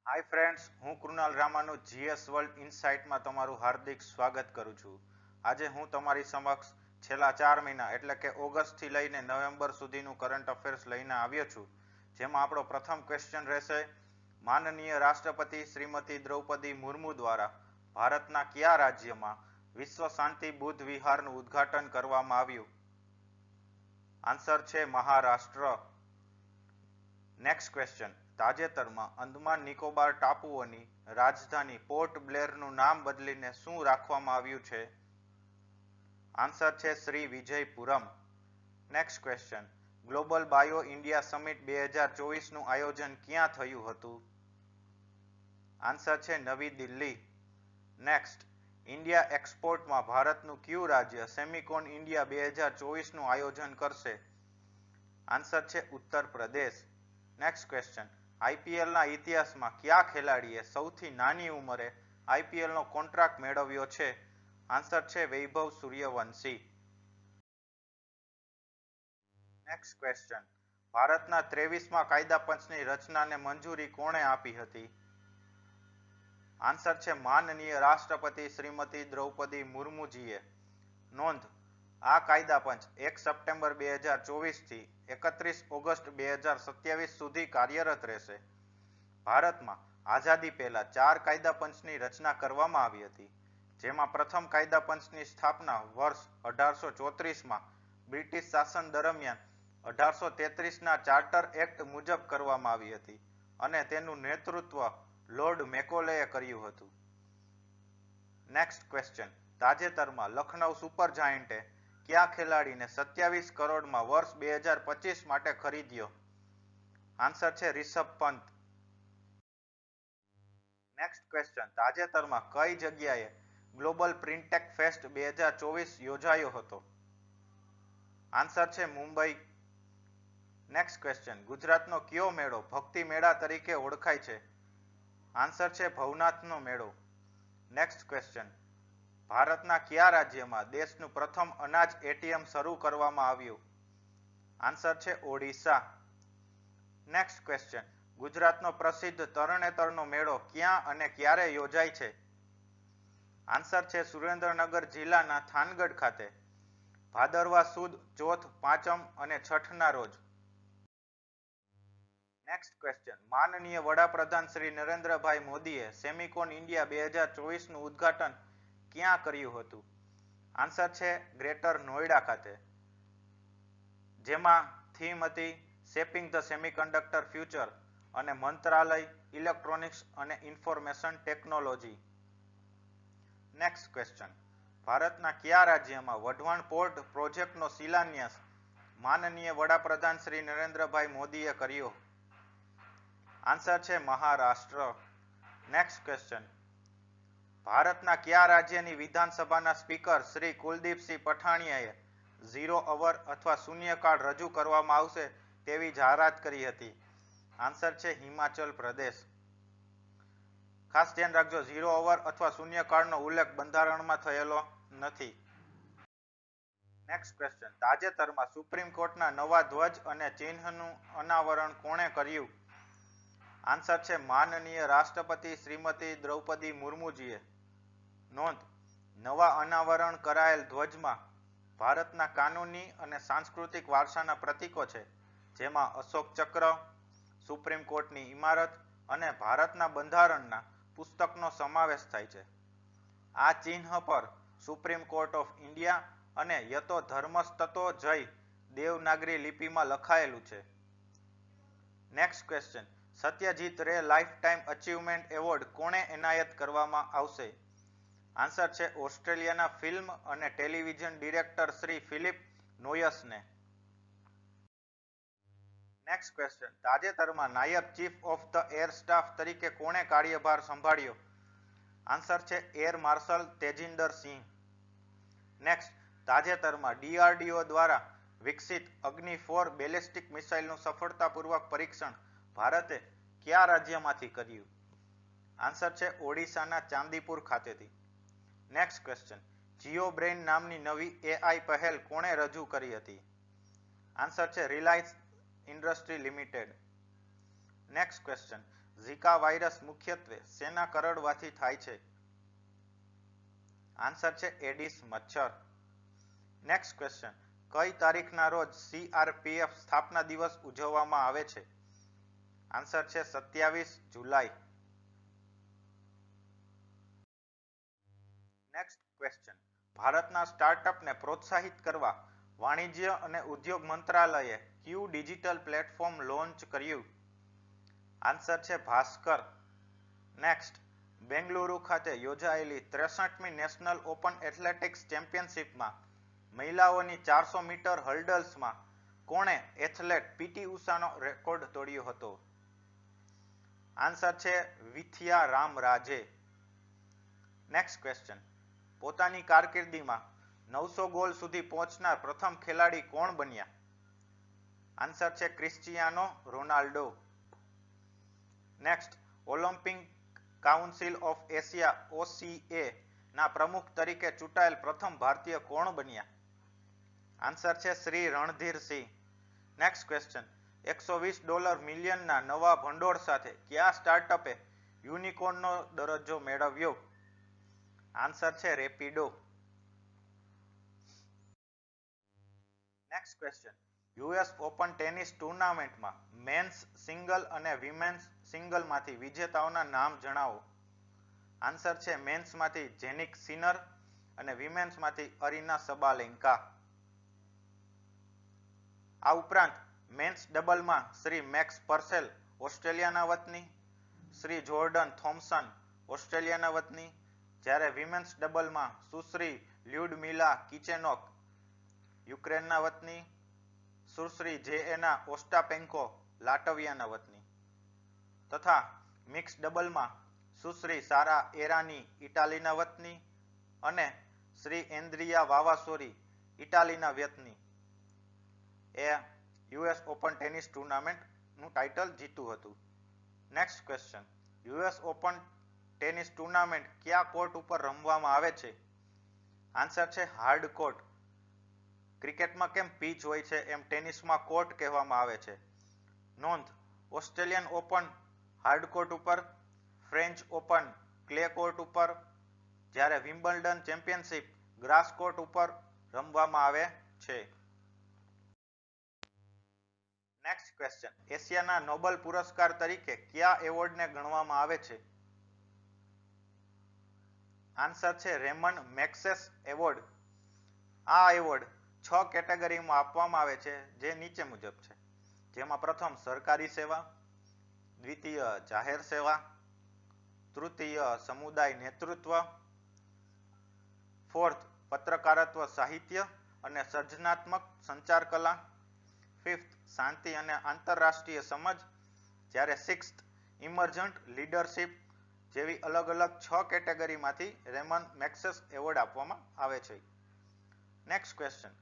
Hi friends, હું Krunal રામાનું GS world ઇનસાઇટમાં તમારું હાર્દિક સ્વાગત કરું છું. આજે હું તમારી સમક્ષ છેલ્લા 4 મહિના એટલે કે ઓગસ્ટથી લઈને નવેમ્બર સુધીનું કરંટ અફેર્સ લઈને આવ્યો છું. જેમાં આપણો પ્રથમ ક્વેશ્ચન રહેશે, માનનીય રાષ્ટ્રપતિ શ્રીમતી દ્રૌપદી મુર્મુ દ્વારા ભારતના કયા રાજ્યમાં વિશ્વ શાંતિ બુદ્ધ વિહારનું ઉદ્ઘાટન કરવામાં આવ્યું? આન્સર છે મહારાષ્ટ્ર. નેક્સ્ટ ક્વેશ્ચન, તાજેતરમાં અંદમાન નિકોબાર ટાપુઓની રાજધાની પોર્ટ બ્લેરનું નામ બદલીને શું રાખવામાં આવ્યું છે? આન્સર છે Shri Vijayapuram. Next question, global bio India summit 2024નું આયોજન ક્યાં થયું હતું? આન્સર છે નવી દિલ્હી. નેક્સ્ટ, ઇન્ડિયા એક્સપોર્ટમાં ભારતનું કયું રાજ્ય સેમિકોન ઇન્ડિયા 2024નું આયોજન કરશે? આન્સર છે ઉત્તર પ્રદેશ. નેક્સ્ટ ક્વેશ્ચન, આઈપીએલના ઇતિહાસમાં કયા ખેલાડીએ સૌથી નાની ઉંમરે આઈપીએલનો કોન્ટ્રાક્ટ મેળવ્યો છે? આન્સર છે વૈભવ સૂર્યવંશી. નેક્સ્ટ ક્વેશ્ચન, ભારતના 23મા કાયદા પંચની રચનાને મંજૂરી કોણે આપી હતી? આન્સર છે માનનીય રાષ્ટ્રપતિ શ્રીમતી દ્રૌપદી મુર્મુજીએ. નોંધ, આ કાયદા પંચ 1 સપ્ટેમ્બર 2024 થી 31 ઓગસ્ટ 2027 સુધી કાર્યરત રહેશે. ભારતમાં આઝાદી પહેલા 4 કાયદા પંચની રચના કરવામાં આવી હતી, જેમાં પ્રથમ કાયદા પંચની સ્થાપના વર્ષ 1834માં બ્રિટિશ શાસન દરમિયાન 1833ના ચાર્ટર એક્ટ મુજબ કરવામાં આવી હતી અને તેનું નેતૃત્વ લોર્ડ મેકોલેએ કર્યું હતું. નેક્સ્ટ ક્વેશ્ચન, તાજેતરમાં લખનઉ સુપર જાયન્ટે કયા ખેલાડીને 27 કરોડમાં વર્ષ 2025 માટે ખરીદ્યો? આન્સર છે રિષભ પંત. નેક્સ્ટ ક્વેશ્ચન, તાજેતરમાં કઈ જગ્યાએ ગ્લોબલ પ્રિન્ટેક ફેસ્ટ 2024 યોજાયો હતો? આન્સર છે મુંબઈ. નેક્સ્ટ ક્વેશ્ચન, ગુજરાતનો કયો મેળો ભક્તિ મેળા તરીકે ઓળખાય છે? આન્સર છે ભવનાથનો મેળો. નેક્સ્ટ ક્વેશ્ચન, ભારતના કયા રાજ્યમાં દેશનું પ્રથમ અનાજ એટીએમ શરૂ કરવામાં આવ્યું? આન્સર છે ઓડિશા. નેક્સ્ટ ક્વેશ્ચન, ગુજરાતનો પ્રસિદ્ધ તરણેતરનો મેળો ક્યાં અને ક્યારે યોજાય છે? આન્સર છે સુરેન્દ્રનગર જિલ્લાના થાનગઢ ખાતે ભાદરવા સુદ ચોથ, પાંચમ અને છઠના રોજ. નેક્સ્ટ ક્વેશ્ચન, માનનીય વડાપ્રધાન શ્રી નરેન્દ્રભાઈ મોદીએ સેમિકોન ઇન્ડિયા 2024નું ઉદ્ઘાટન ક્યાં કર્યું હતું? આન્સર છે ગ્રેટર નોઈડા ખાતે, જેમાં થીમ હતી શેપિંગ ધ સેમિકન્ડક્ટર ફ્યુચર અને મંત્રાલય ઇલેક્ટ્રોનિક્સ અને ઇન્ફોર્મેશન ટેકનોલોજી. નેક્સ્ટ ક્વેશ્ચન, ભારતના કયા રાજ્યમાં વઢવાણ પોર્ટ પ્રોજેક્ટનો શિલાન્યાસ માનનીય વડાપ્રધાન શ્રી નરેન્દ્રભાઈ મોદીએ કર્યો? આન્સર છે મહારાષ્ટ્ર. નેક્સ્ટ ક્વેશ્ચન, ભારતના કયા રાજ્યની વિધાનસભાના સ્પીકર શ્રી કુલદીપસિંહ પઠાણિયાએ 0 અવર અથવા શૂન્યકાળ રજૂ કરવામાં આવશે તેવી જાહેરાત કરી હતી? આન્સર છે હિમાચલ પ્રદેશ. ખાસ ધ્યાન રાખજો, 0 અવર અથવા શૂન્યકાળનો ઉલ્લેખ બંધારણમાં થયેલો નથી. નેક્સ્ટ ક્વેશ્ચન, તાજેતરમાં સુપ્રીમ કોર્ટના નવા ધ્વજ અને ચિહ્નનું અનાવરણ કોણે કર્યું? આન્સર છે માનનીય રાષ્ટ્રપતિ શ્રીમતી દ્રૌપદી મુર્મુજીએ. નોંધ, નવા અનાવરણ કરાયેલ ધ્વજમાં ભારતના કાનૂની અને સાંસ્કૃતિક વારસાના પ્રતીકો છે, જેમાં અશોક ચક્ર, સુપ્રીમ કોર્ટની ઇમારત અને ભારતના બંધારણના પુસ્તકનો સમાવેશ થાય છે. આ ચિહ્ન પર સુપ્રીમ કોર્ટ ઓફ ઇન્ડિયા અને યતો ધર્મસ્તતો જય દેવનાગરી લિપિમાં લખાયેલું છે. નેક્સ્ટ ક્વેશ્ચન, સત્યજીત રે લાઈફ ટાઈમ અચીવમેન્ટ એવોર્ડ કોણે એનાયત કરવામાં આવશે? આન્સર છે ઓસ્ટ્રેલિયાના ફિલ્મ અને ટેલિવિઝન ડિરેક્ટર શ્રી ફિલિપ નોયસને. નેક્સ્ટ ક્વેશ્ચન, તાજેતરમાં નાયબ chief of the air staff તરીકે કોણે કાર્યભાર સંભાળ્યો? આન્સર છે air marshal Tejinder Singh. Next, તાજેતરમાં ડીઆરડીઓ દ્વારા વિકસિત અગ્નિ 4 બેલિસ્ટિક મિસાઇલનું સફળતાપૂર્વક પરીક્ષણ ભારતે કયા રાજ્યમાંથી કર્યું? આન્સર છે ઓડિશાના ચાંદીપુર ખાતેથી. નેક્સ્ટ ક્વેશ્ચન, જીઓ બ્રેઇન નામની નવી એઆઈ પહેલ કોણે રજૂ કરી હતી? આન્સર છે Reliance industry limited. Next question, Zika virus મુખ્યત્વે શેના કરડવાથી થાય છે? આન્સર છે એડિસ મચ્છર. Next question. કઈ તારીખના રોજ CRPF સ્થાપના દિવસ ઉજવવામાં આવે છે? આન્સર છે 27 જુલાઈ. Next question. ભારતના સ્ટાર્ટઅપને પ્રોત્સાહિત કરવા વાણિજ્ય અને ઉદ્યોગ મંત્રાલયે કયું ડિજિટલ પ્લેટફોર્મ લોન્ચ કર્યું? આન્સર છે ભાસ્કર. નેક્સ્ટ. બેંગલુરુ ખાતે યોજાયેલી 63મી નેશનલ ઓપન એથ્લેટિક્સ ચેમ્પિયનશિપમાં મહિલાઓની 400 મીટર હર્ડલ્સમાં કોણે એથ્લેટ PT ઉષાનો રેકોર્ડ તોડ્યો હતો? આન્સર છે વિથિયા રામરાજે. Next question. પોતાની કારકિર્દીમાં 900 ગોલ સુધી પહોંચનાર પ્રથમ ખેલાડી કોણ બન્યા? આન્સર છે Cristiano Ronaldo. Next. Olympic council of Asia OCA ના પ્રમુખ તરીકે ચૂંટાયેલ પ્રથમ ભારતીય કોણ બન્યા? આન્સર છે શ્રી રણધીરસિંહ. Next question. $120 મિલિયનના નવા ભંડોળ સાથે કયા સ્ટાર્ટઅપે યુનિકોર્નનો દરજ્જો મેળવ્યો? આન્સર છે Rapido. Next question. US open tennis ટુર્નામેન્ટમાં મેન્સ સિંગલ અને વિમેન્સ સિંગલમાંથી વિજેતાઓના નામ જણાવો. આન્સર છે મેન્સમાંથી જેનિક સિનર અને વિમેન્સમાંથી અરીના સબાલેન્કા. આ ઉપરાંત મેન્સ ડબલમાં શ્રી મેક્સ પર્સેલ ઓસ્ટ્રેલિયાના વતની, શ્રી જોર્ડન થોમ્સન ઓસ્ટ્રેલિયાના વતની, જ્યારે વિમેન્સ ડબલમાં સુશ્રી લ્યુડમિલા કિચેનોક યુક્રેનના વતની, સુશ્રી જેએના ઓસ્ટાપેન્કો લાટવિયાના વતની તથા મિક્સ ડબલમાં સુશ્રી સારા એરાની ઇટાલીના વતની અને શ્રી એન્દ્રિયા વાવાસોરી ઇટાલીના વતની એ US ઓપન ટેનિસ ટુર્નામેન્ટનું ટાઇટલ જીત્યું હતું. Next question. US open tennis tournament કયા કોર્ટ ઉપર રમવામાં આવે છે? આન્સર છે હાર્ડ કોર્ટ. ક્રિકેટમાં કેમ પીચ હોય છે એમ ટેનિસમાં કોર્ટ કહેવામાં આવે છે. નોંધ. ઓસ્ટ્રેલિયન ઓપન હાર્ડ કોર્ટ ઉપર, ફ્રેન્ચ ઓપન ક્લે કોર્ટ ઉપર, જ્યારે વિમ્બલ્ડન ચેમ્પિયનશિપ ગ્રાસ કોર્ટ ઉપર રમવામાં આવે છે. Next question. એશિયાના નોબેલ પુરસ્કાર તરીકે કયા એવોર્ડને ગણવામાં આવે છે? આન્સર છે રેમન મેગ્સેસ એવોર્ડ. આ એવોર્ડ 6 કેટેગરીમાં આપવામાં આવે છે, જે નીચે મુજબ છે. જેમાં પ્રથમ સરકારી સેવા, દ્વિતીય જાહેર સેવા, તૃતીય સમુદાય નેતૃત્વ, ફોર્થ પત્રકારત્વ સાહિત્ય અને સર્જનાત્મક સંચાર કલા, ફિફ્થ શાંતિ અને આંતરરાષ્ટ્રીય સમજ, જ્યારે સિક્સ્થ ઇમર્જન્ટ લીડરશિપ જેવી અલગ અલગ 6 કેટેગરીમાંથી રેમન મેગ્સેસ એવોર્ડ આપવામાં આવે છે. Next question.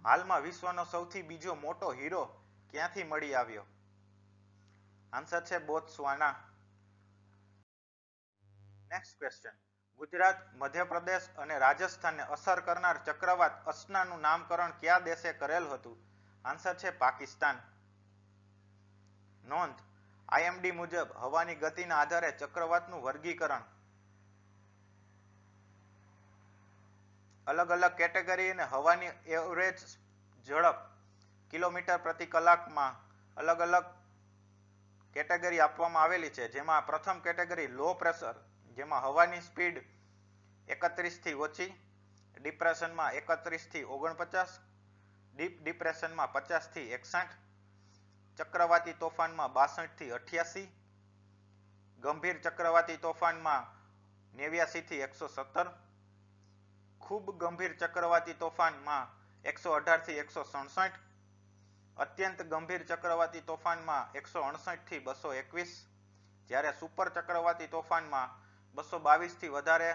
હાલમાં વિશ્વનો સૌથી બીજો મોટો હીરો ક્યાંથી મળી આવ્યો? આન્સર છે Botswana. Next question. Gujarat, Madhya Pradesh અને રાજસ્થાનને અસર કરનાર ચક્રવાત અસનાનું નામકરણ કયા દેશે કરેલ હતું? આન્સર છે પાકિસ્તાન. નોંધ. IMD મુજબ હવાની ગતિના આધારે ચક્રવાતનું વર્ગીકરણ અલગ અલગ કેટેગરી અને હવાની એવરેજ ઝડપ કિલોમીટર પ્રતિ કલાકમાં અલગ અલગ કેટેગરી આપવામાં આવેલી છે. જેમાં પ્રથમ કેટેગરી લો પ્રેશર, જેમાં હવાની સ્પીડ 31 થી ઓછી, ડિપ્રેશનમાં 31 થી 49, ડીપ ડિપ્રેશનમાં 50 થી 61, ચક્રવાતી તોફાનમાં 62 થી 88, ગંભીર ચક્રવાતી તોફાનમાં 89 થી 117, ખૂબ ગંભીર ચક્રવાતી તોફાનમાં 118 થી 167, અત્યંત ગંભીર ચક્રવાતી તોફાનમાં 168 થી 221, જ્યારે સુપર ચક્રવાતી તોફાનમાં 222 થી વધારે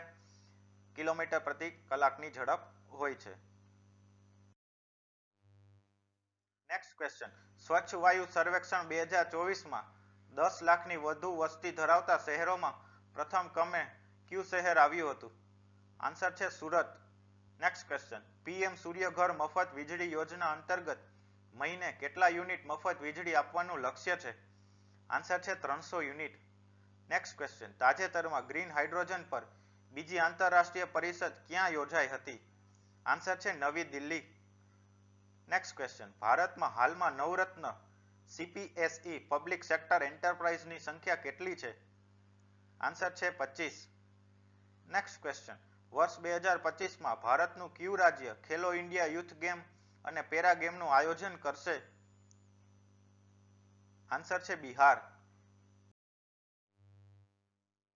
કિલોમીટર પ્રતિ કલાકની ઝડપ હોય છે. Next question. સ્વચ્છ વાયુ સર્વેક્ષણ 2024માં 10 લાખની વધુ વસ્તી ધરાવતા શહેરોમાં પ્રથમ ક્રમે કયું શહેર આવ્યું હતું? આન્સર છે Surat. Next question. PM Suryaghar મફત વીજળી યોજના અંતર્ગત મહિને કેટલા યુનિટ મફત વીજળી આપવાનું લક્ષ્ય છે? આન્સર છે 300 યુનિટ. નેક્સ્ટ ક્વેશ્ચન, તાજેતરમાં ગ્રીન હાઇડ્રોજન પર બીજી આંતરરાષ્ટ્રીય પરિષદ ક્યાં યોજાઈ હતી? આન્સર છે નવી દિલ્હી. નેક્સ્ટ ક્વેશ્ચન, ભારતમાં હાલમાં નવરત્ન CPSE પબ્લિક સેક્ટર એન્ટરપ્રાઇઝની સંખ્યા કેટલી છે? આન્સર છે 25. નેક્સ્ટ ક્વેશ્ચન, વર્ષ 2025માં ભારતનું કયું રાજ્ય ખેલો ઇન્ડિયા યુથ ગેમ અને પેરા ગેમનું આયોજન કરશે? આન્સર છે બિહાર.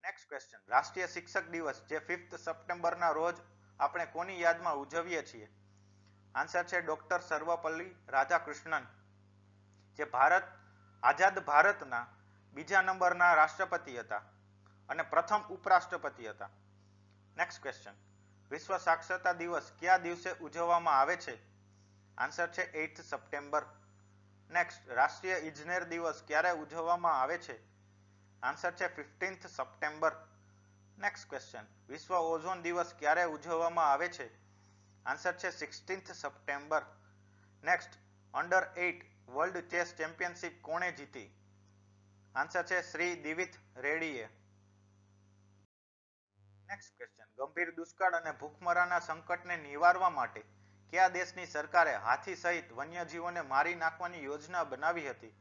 નેક્સ્ટ ક્વેશ્ચન, રાષ્ટ્રીય શિક્ષક દિવસ જે 5 સપ્ટેમ્બરના રોજ આપણે કોની યાદમાં ઉજવીએ છીએ? આન્સર છે ડોક્ટર સર્વપલ્લી રાધાકૃષ્ણન, જે આઝાદ ભારતના બીજા નંબરના રાષ્ટ્રપતિ હતા અને પ્રથમ ઉપરાષ્ટ્રપતિ હતા. નેક્સ્ટ ક્વેશ્ચન, વિશ્વ સાક્ષરતા દિવસ કયા દિવસે ઉજવવામાં આવે છે? આન્સર છે 8 સપ્ટેમ્બર. નેક્સ્ટ, રાષ્ટ્રીય ઇજનેર દિવસ ક્યારે ઉજવવામાં આવે છે? આન્સર છે 15 સપ્ટેમ્બર. નેક્સ્ટ ક્વેશ્ચન, વિશ્વ ઓઝોન દિવસ ક્યારે ઉજવવામાં આવે છે? આન્સર છે 16 September. Next, under 8 world chess championship કોણે જીતી? આન્સર છે શ્રી દિવિથ રેડ્ડીએ. નેક્સ્ટ ક્વેશ્ચન, ગંભીર દુષ્કાળ અને ભૂખમરાના સંકટને નિવારવા માટે કયા દેશની સરકારે હાથી સહિત વન્યજીવોને મારી નાખવાની યોજના બનાવી હતી?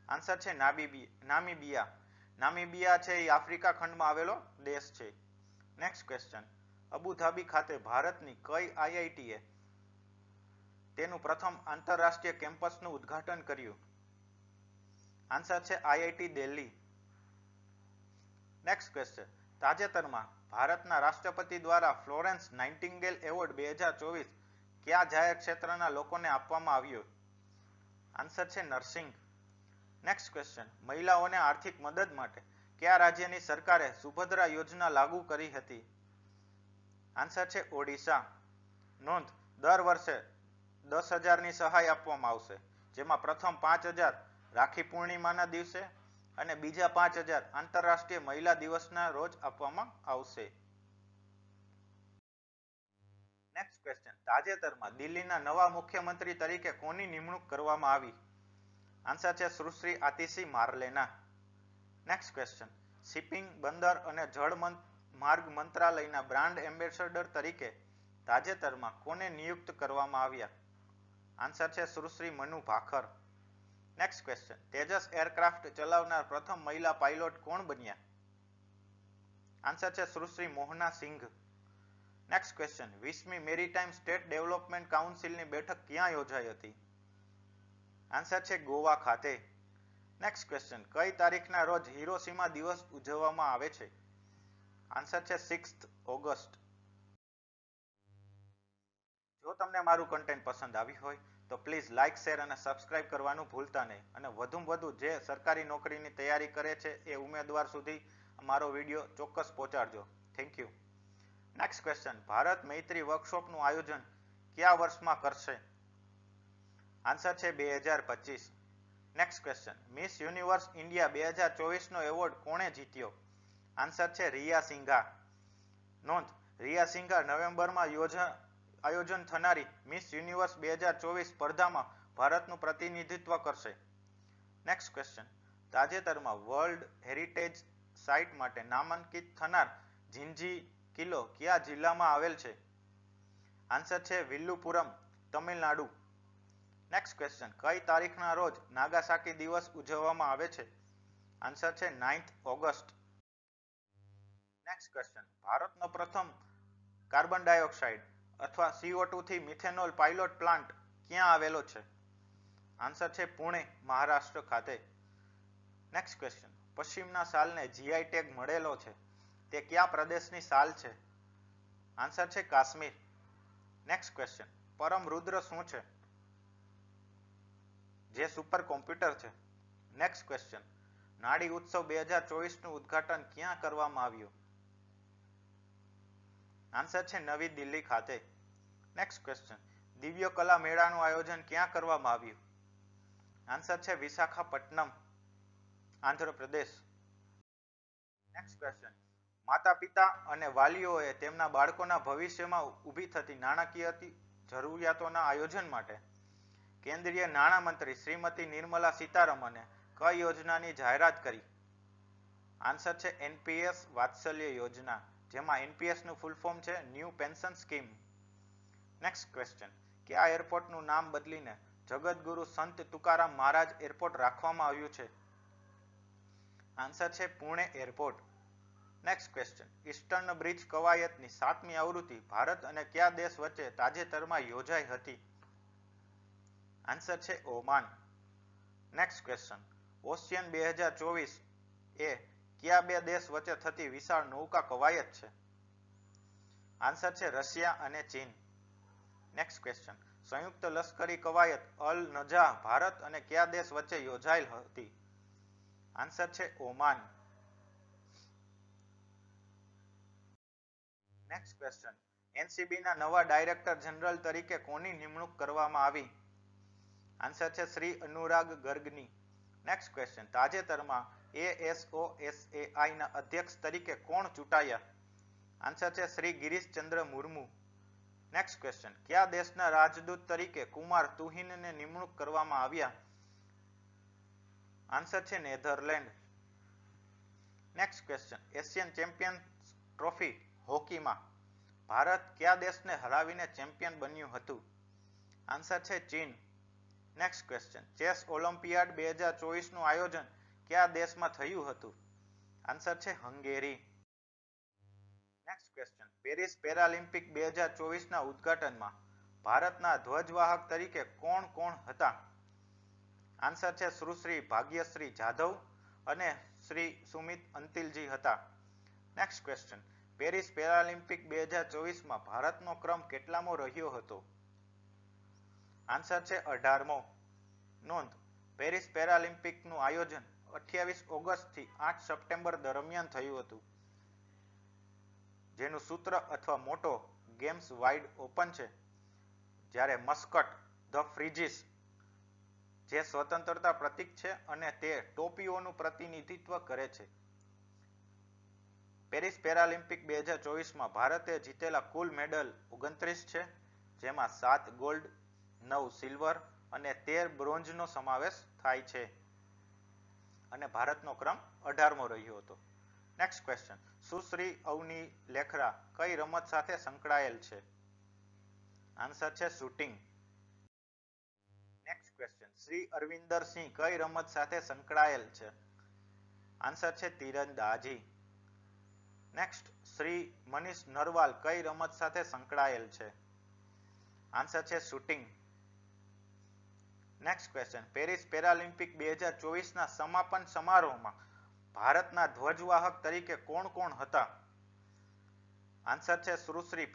આન્સર છે નામીબિયા. નામીબિયા છે એ આફ્રિકા ખંડમાં આવેલો દેશ છે. નેક્સ્ટ ક્વેશ્ચન, અબુધાબી ખાતે ભારતની કઈ IIT એ તેનું પ્રથમ આંતરરાષ્ટ્રીય કેમ્પસનું ઉદ્ઘાટન કર્યું? આન્સર છે IIT દિલ્હી. નેક્સ્ટ ક્વેશ્ચન, તાજેતરમાં ભારતના રાષ્ટ્રપતિ દ્વારા ફ્લોરેન્સ નાઇટિંગેલ એવોર્ડ 2024 કયા જાહેર ક્ષેત્રના લોકોને આપવામાં આવ્યો? આન્સર છે નર્સિંગ. નેક્સ્ટ ક્વેશ્ચન, મહિલાઓને આર્થિક મદદ માટે કયા રાજ્યની સરકારે સુભદ્રા યોજના લાગુ કરી હતી? આન્સર છે ઓડિશા. નોંધ, દર વર્ષે 10,000ની સહાય આપવામાં આવશે, જેમાં પ્રથમ 5,000 રાખી પૂર્ણિમાના દિવસે અને બીજા 5,000 આંતરરાષ્ટ્રીય મહિલા દિવસના રોજ આપવામાં આવશે. નેક્સ્ટ ક્વેશ્ચન, તાજેતરમાં દિલ્હીના નવા મુખ્યમંત્રી તરીકે કોની નિમણૂક કરવામાં આવી? આન્સર છે સુશ્રી આતિશી માર્લેના. નેક્સ્ટ ક્વેશ્ચન, શિપિંગ, બંદર અને જળ માર્ગ મંત્રાલયના બ્રાન્ડ એમ્બેસેડર તરીકે તાજેતરમાં કોને નિયુક્ત કરવામાં આવ્યા? આન્સર છે Sushri Manu Bhaker. Next question, Tejas aircraft ચલાવનાર પ્રથમ મહિલા પાયલોટ કોણ બન્યા? આન્સર છે સુશ્રી મોહના સિંઘ. નેક્સ્ટ ક્વેશ્ચન, 20મી મેરીટાઈમ સ્ટેટ ડેવલપમેન્ટ કાઉન્સિલની બેઠક ક્યાં યોજાઈ હતી? આન્સર છે ગોવા ખાતે. નેક્સ્ટ ક્વેશ્ચન, કઈ તારીખના રોજ હિરોશીમા દિવસ ઉજવવામાં આવે છે? આન્સર છે 6 ઓગસ્ટ. જો તમને મારું કન્ટેન્ટ પસંદ આવ્યું હોય તો પ્લીઝ લાઇક, શેર અને સબસ્ક્રાઇબ કરવાનું ભૂલતા નહીં અને વધુમાં વધુ જે સરકારી નોકરીની તૈયારી કરે છે એ ઉમેદવાર સુધી મારો વિડીયો ચોક્કસ પહોંચાડજો. Thank you. Next question, Bharat Maitri વર્કશોપનું આયોજન કયા વર્ષમાં કરશે? આન્સર છે 2025. Next question, miss universe India 2024નો એવોર્ડ કોણે જીત્યો? આન્સર છે રિયા સિંઘા. નોંધ, રિયા સિંઘા નવેમ્બરમાં આયોજન થનારી મિસ યુનિવર્સ 2024 સ્પર્ધામાં ભારતનું પ્રતિનિધિત્વ કરશે. નેક્સ્ટ ક્વેશ્ચન, તાજેતરમાં વર્લ્ડ હેરિટેજ સાઇટ માટે નામાંકિત થનાર ઝિંઝી કિલ્લો કયા જિલ્લામાં આવેલ છે? આન્સર છે વિલ્લુપુરમ, તમિલનાડુ. નેક્સ્ટ ક્વેશ્ચન, કઈ તારીખના રોજ નાગાસાકી દિવસ ઉજવવામાં આવે છે? આન્સર છે 9th ઓગસ્ટ. નેક્સ્ટ ક્વેશ્ચન, ભારતનો પ્રથમ કાર્બન ડાયોક્સાઇડ અથવા CO2 થી મિથેનોલ પાયલોટ પ્લાન્ટ ક્યાં આવેલો છે? આન્સર છે પુણે, મહારાષ્ટ્ર ખાતે. નેક્સ્ટ ક્વેશ્ચન, પશ્ચિમના સાલને GI ટેગ મળેલો છે તે કયા પ્રદેશની સાલ છે? આન્સર છે કાશ્મીર. નેક્સ્ટ ક્વેશ્ચન, પરમ રુદ્ર શું છે? જે સુપર કોમ્પ્યુટર છે. નેક્સ્ટ ક્વેશ્ચન, નાડી ઉત્સવ 2024નું ઉદ્ઘાટન ક્યાં કરવામાં આવ્યું? આન્સર છે નવી દિલ્હી ખાતે. નેક્સ્ટ ક્વેશ્ચન, દિવ્ય કલા મેળાનું આયોજન ક્યાં કરવામાં આવ્યું? આન્સર છે વિશાખાપટ્ટનમ, આંધ્રપ્રદેશ. નેક્સ્ટ ક્વેશ્ચન, માતા પિતા અને વાલીઓએ તેમના બાળકોના ભવિષ્યમાં ઊભી થતી નાણાકીય જરૂરિયાતોના આયોજન માટે કેન્દ્રીય નાણામંત્રી શ્રીમતી નિર્મલા સીતારમણે કઈ યોજનાની જાહેરાત કરી? આન્સર છે એનપીએસ વાત્સલ્ય યોજના, જેમાં એનપીએસ નું ફૂલ ફોર્મ છે new pension scheme. Next question, કયા એરપોર્ટનું નામ બદલીને જગતગુરુ સંત તુકારામ મહારાજ એરપોર્ટ રાખવામાં આવ્યું છે? આન્સર છે Pune airport. Next question, eastern bridge કવાયતની 7મી આવૃત્તિ ભારત અને કયા દેશ વચ્ચે તાજેતરમાં યોજાઈ હતી? આન્સર છે ઓમાન. નેક્સ્ટ ક્વેશ્ચન, ઓશિયન 2024 એ કયા બે દેશ વચ્ચે થતી વિશાળ નૌકા કવાયત છે? આન્સર છે રશિયા અને ચીન. નેક્સ્ટ ક્વેશ્ચન, સંયુક્ત લશ્કરી કવાયત અલ નજાહ ભારત અને કયા દેશ વચ્ચે યોજાયેલ હતી? આન્સર છે ઓમાન. નેક્સ્ટ ક્વેશ્ચન, એનસીબી ના નવા ડાયરેક્ટર જનરલ તરીકે કોની નિમણૂક કરવામાં આવી? આન્સર છે શ્રી અનુરાગ ગર્ગની. નેક્સ્ટ ક્વેશ્ચન, તાજેતરમાં ASOSAI ના અધ્યક્ષ તરીકે કોણ ચૂંટાયા? આન્સર છે શ્રી ગિરીશચંદ્ર મુર્મુ. નેક્સ્ટ ક્વેશ્ચન, કયા દેશના રાજદૂત તરીકે કુમાર તુહિનને નિમણૂક કરવામાં આવ્યા? આન્સર છે Netherland. Next question, Asian champions trophy હોકીમાં ભારત કયા દેશને હરાવીને ચેમ્પિયન બન્યું હતું? આન્સર છે ચીન. નેક્સ્ટ ક્વેશ્ચન, ચેસ ઓલિમ્પિયાડ 2024 નું આયોજન કયા દેશમાં થયું હતું? આન્સર છે Hungary. Next question, Paris Paralympic 2024 ના ઉદ્ઘાટનમાં ભારતના ધ્વજવાહક તરીકે કોણ કોણ હતા? આન્સર છે સુશ્રી ભાગ્યશ્રી જાધવ અને શ્રી સુમિત અંતિલજી હતા. નેક્સ્ટ ક્વેશ્ચન, પેરિસ પેરાલિમ્પિક 2024 માં ભારતનો ક્રમ કેટલામો રહ્યો હતો? આન્સર છે 18મો. નોંધ, પેરિસ પેરાલિમ્પિક નું આયોજન 28 ઓગસ્ટ થી 8 સપ્ટેમ્બર દરમિયાન થયું હતું, જેનું સૂત્ર અથવા મોટો ગેમ્સ વાઇડ ઓપન છે, જ્યારે મસ્કટ ધ ફ્રીજીસ જે સ્વતંત્રતા પ્રતીક છે અને તે ટોપીઓનું પ્રતિનિધિત્વ કરે છે. પેરિસ પેરાલિમ્પિક 2024 માં ભારતે જીતેલા કુલ મેડલ 29 છે, જેમાં 7 ગોલ્ડ, 9 સિલ્વર અને 13 બ્રોન્ઝનો સમાવેશ થાય છે, અને ભારતનો ક્રમ 18મો રહ્યો હતો. નેક્સ્ટ ક્વેશ્ચન, સુશ્રી અવની લેખરા કઈ રમત સાથે સંકળાયેલ છે? આન્સર છે શૂટિંગ. નેક્સ્ટ ક્વેશ્ચન, શ્રી અરવિંદર સિંહ કઈ રમત સાથે સંકળાયેલ છે? આન્સર છે તીરંદાજી. નેક્સ્ટ, શ્રી મનીષ નરવાલ કઈ રમત સાથે સંકળાયેલ છે? આન્સર છે shooting. Next question, Paris Paralympic 2024 ના સમાપન સમારોહમાં ભારતના ધ્વજવાહક તરીકે કોણ કોણ હતા? આન્સર છે સુશ્રી